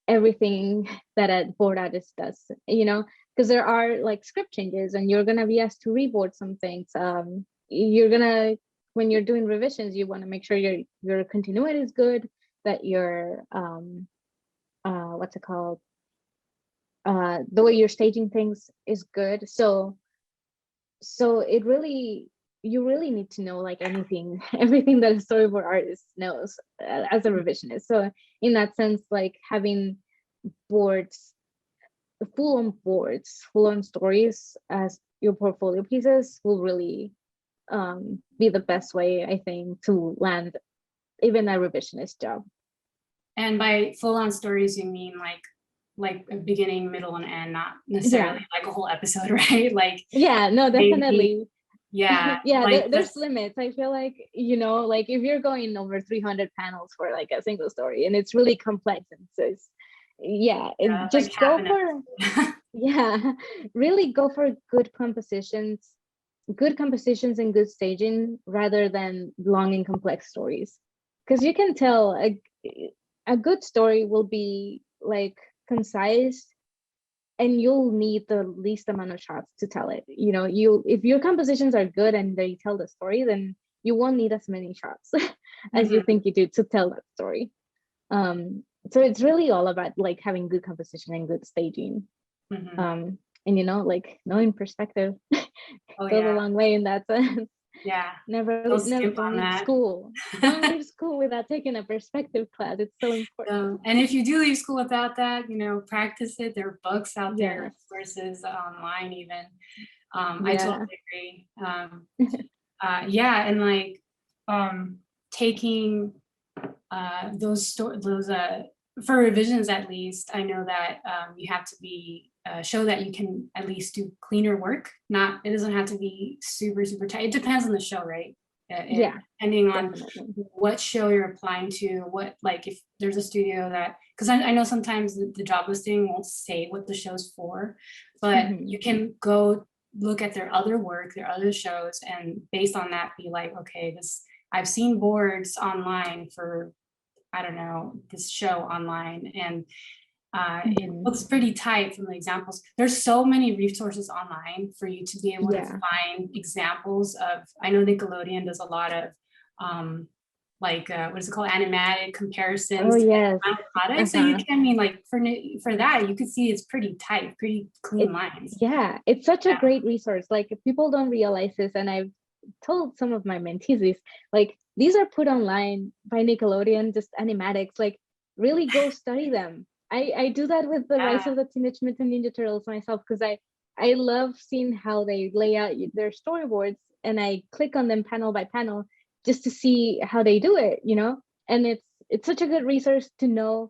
everything that a board artist does, you know, because there are like script changes and you're gonna be asked to reboard some things. You're gonna, when you're doing revisions, you want to make sure your continuity is good, that your what's it called, the way you're staging things is good. So it really, you really need to know like anything, everything that a storyboard artist knows as a revisionist. So in that sense, like having boards, full on stories as your portfolio pieces will really be the best way, I think, to land even a revisionist job. And by full-on stories, you mean like a beginning, middle, and end, not necessarily like a whole episode, right? Like Yeah, no, maybe, definitely. yeah, Yeah, like there's limits. I feel like, you know, like if you're going over 300 panels for like a single story and it's really complex, and so it's, yeah, like just half go an for, episode. yeah, really go for good compositions and good staging rather than long and complex stories. Because you can tell a good story will be like concise, and you'll need the least amount of shots to tell it. You know, you, if your compositions are good and they tell the story, then you won't need as many shots as you Mhm, think you do to tell that story. So it's really all about like having good composition and good staging. mhm. And you know, like knowing perspective Oh goes a yeah, long way in that sense. yeah. Never, Don't never, skimp don't on leave that. school. Don't leave school without taking a perspective class. It's so important. And if you do leave school without that, practice it. There are books out there, Yes. resources online even. I Yeah. totally agree. Yeah, and like taking those for revisions at least, I know that you have to be show that you can at least do cleaner work. Not It doesn't have to be super tight. It depends on the show, right? Yeah, Depending on definitely. what show you're applying to, what, like if there's a studio that, because I know sometimes the job listing won't say what the show's for, but Hmm. you can go look at their other work, their other shows, and based on that be like, okay, this, I've seen boards online for, I don't know, this show online, and it Hmm. looks pretty tight from the examples. There's so many resources online for you to be able to Yeah. find examples of, I know Nickelodeon does a lot of like what is it called, animatic Oh comparisons to yes. final product. So you Uh-huh. can, I mean, like for that, you could see it's pretty tight, pretty clean It, lines. yeah, it's such a Yeah. great resource. Like if people don't realize this, and I've told some of my mentees this, like these are put online by Nickelodeon, just animatics. Like really go study them. I do that with the Rise Yeah. of the Teenage Mutant Ninja Turtles myself, because I love seeing how they lay out their storyboards, and I click on them panel by panel just to see how they do it, you know? And it's such a good resource to know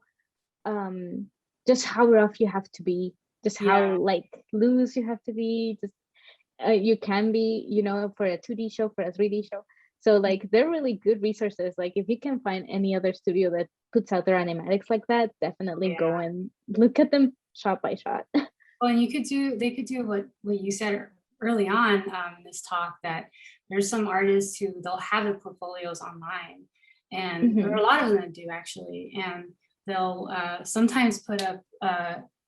um just how rough you have to be, just how Yeah. like loose you have to be, just you can be, you know, for a 2D show, for a 3D show. So like they're really good resources. Like if you can find any other studio that puts out their animatics like that, definitely Yeah. go and look at them shot by shot. Well, and they could do what you said early on in this talk, that there's some artists who they'll have their portfolios online, and there are Hmm. a lot of them that do actually, and they'll sometimes put up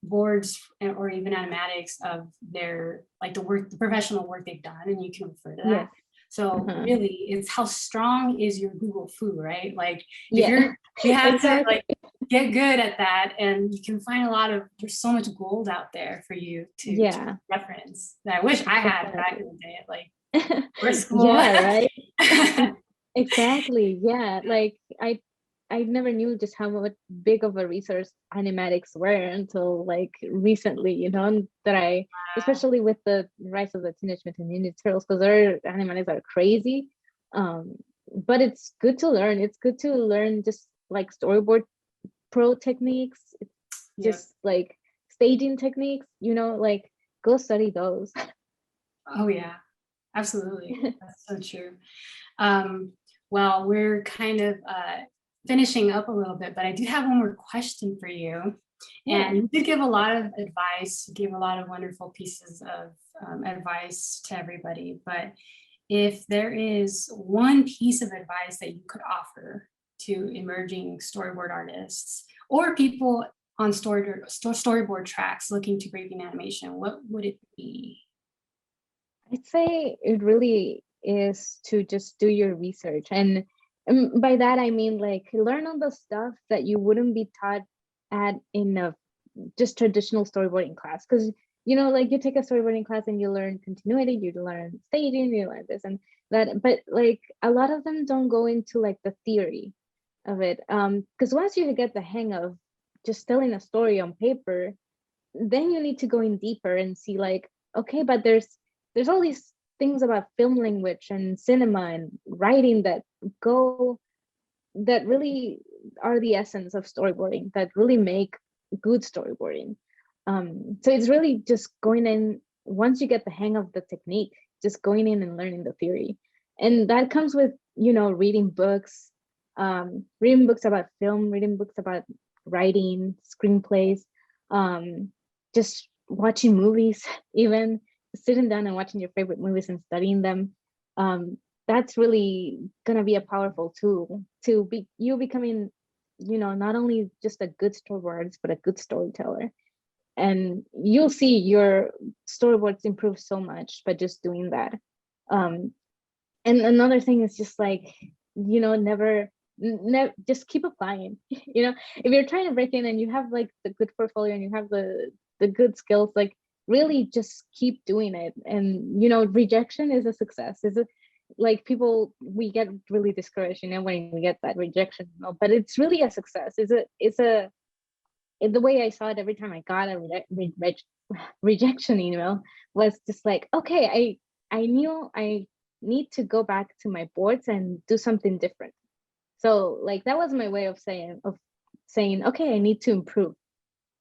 boards or even animatics of their, like the professional work they've done, and you can refer to that. Yes. So Uh-huh. really, it's how strong is your Google foo, right? Like if Yeah. you have to Exactly. like get good at that, and you can find a lot of, there's so much gold out there for you to Yeah, reference that I wish I had back in definitely. the day at like for school. Yeah, right. Exactly. Yeah. Like I never knew just how much big of a resource animatics were until like recently, you know, and that I, especially with the rise of the Teenage Mutant Ninja Turtles, because their animatics are crazy. Um, but it's good to learn. It's good to learn just like storyboard pro techniques. It's Yep. just like staging techniques, you know, like go study those. Oh yeah, absolutely. That's so true. Um, well, we're kind of finishing up a little bit, but I do have one more question for you. Yeah. And you did give a lot of advice, you gave a lot of wonderful pieces of advice to everybody. But if there is one piece of advice that you could offer to emerging storyboard artists or people on storyboard tracks looking to break in animation, what would it be? I'd say it really is to just do your research. And by that, I mean like learn on the stuff that you wouldn't be taught at in a just traditional storyboarding class, because like you take a storyboarding class and you learn continuity, you learn staging, you learn this and that, but like a lot of them don't go into like the theory of it, because once you get the hang of just telling a story on paper, then you need to go in deeper and see like, okay, but there's all these things about film language and cinema and writing that really are the essence of storyboarding, that really make good storyboarding. So it's really just going in, once you get the hang of the technique, just going in and learning the theory. And that comes with, reading books about film, reading books about writing, screenplays, just watching movies, even sitting down and watching your favorite movies and studying them. That's really gonna be a powerful tool to becoming, not only just a good storyboarder, but a good storyteller. And you'll see your storyboards improve so much by just doing that. And another thing is just like, never just keep applying. If you're trying to break in and you have like the good portfolio and you have the good skills, like really just keep doing it. And rejection is a success. Is it like we get really discouraged when we get that rejection, but it's really a success. The way I saw it, every time I got a rejection email, was just like, okay, I knew I need to go back to my boards and do something different. So like that was my way of saying, okay, I need to improve.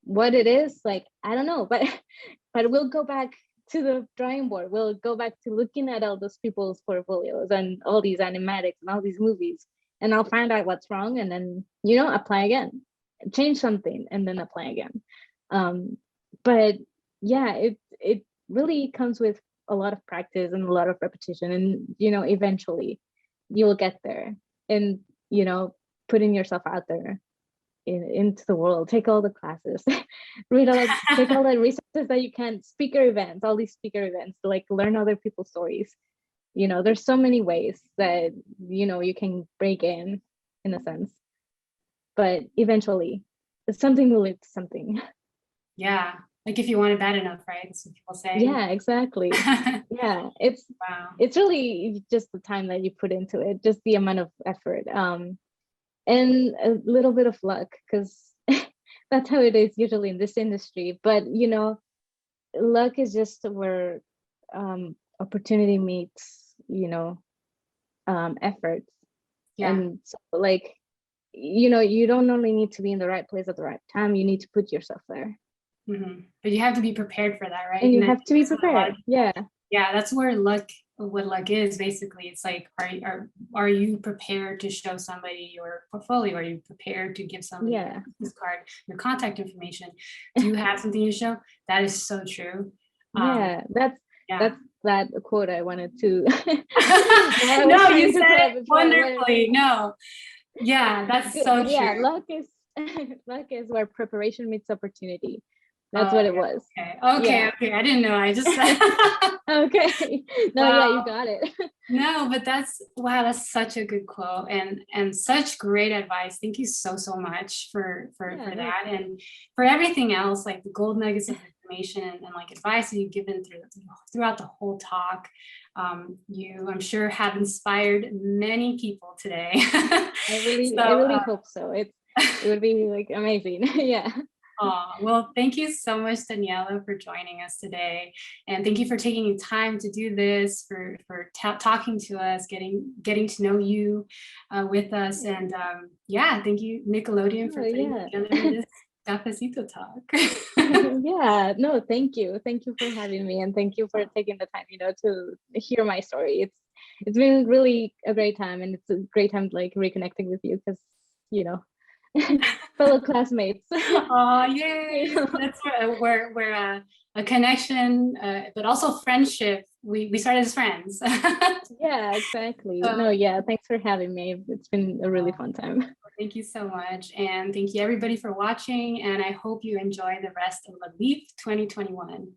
What it is, like, I don't know, but we'll go back to the drawing board. We'll go back to looking at all those people's portfolios and all these animatics and all these movies, and I'll find out what's wrong and then, apply again, change something and then apply again. But yeah, it really comes with a lot of practice and a lot of repetition, and eventually you'll get there. And putting yourself out there into the world, take all the classes, take all the resources that you can, all these speaker events, to like learn other people's stories. There's so many ways that you can break in a sense, but eventually something will lead to something. Yeah, like if you want it bad enough, right? That's what people say. Yeah, exactly. Yeah, it's really just the time that you put into it, just the amount of effort, and a little bit of luck, because that's how it is usually in this industry. But luck is just where opportunity meets efforts. Yeah. And so like you don't only need to be in the right place at the right time, you need to put yourself there. Mm-hmm. But you have to be prepared for that, right? And you have to be prepared. Yeah, that's where luck, what luck is basically. It's like, are you prepared to show somebody your portfolio? Are you prepared to give somebody your business card, your contact information? Do you have something to show? That is so true. That's that quote I wanted to no, you said it wonderfully. No, yeah, that's so true. Yeah, luck is where preparation meets opportunity. That's what it was. Okay. I didn't know. I just okay. No, wow. Yeah, you got it. No, but that's such a good quote and such great advice. Thank you so much for that, and for everything else, like the gold nuggets of information and like advice that you've given throughout the whole talk. You, I'm sure, have inspired many people today. I really hope so. It would be like amazing. Yeah. Well, thank you so much, Daniela, for joining us today, and thank you for taking time to do this, for talking to us, getting to know you with us, and thank you, Nickelodeon, for putting together this cafecito talk. Yeah, no, thank you for having me, and thank you for taking the time, to hear my story. It's been really a great time, and it's a great time like reconnecting with you, because fellow classmates. Oh, yay! That's where we're a connection, but also friendship. We started as friends. Yeah, exactly. Thanks for having me. It's been a really fun time. Thank you so much, and thank you everybody for watching. And I hope you enjoy the rest of the LEAP 2021.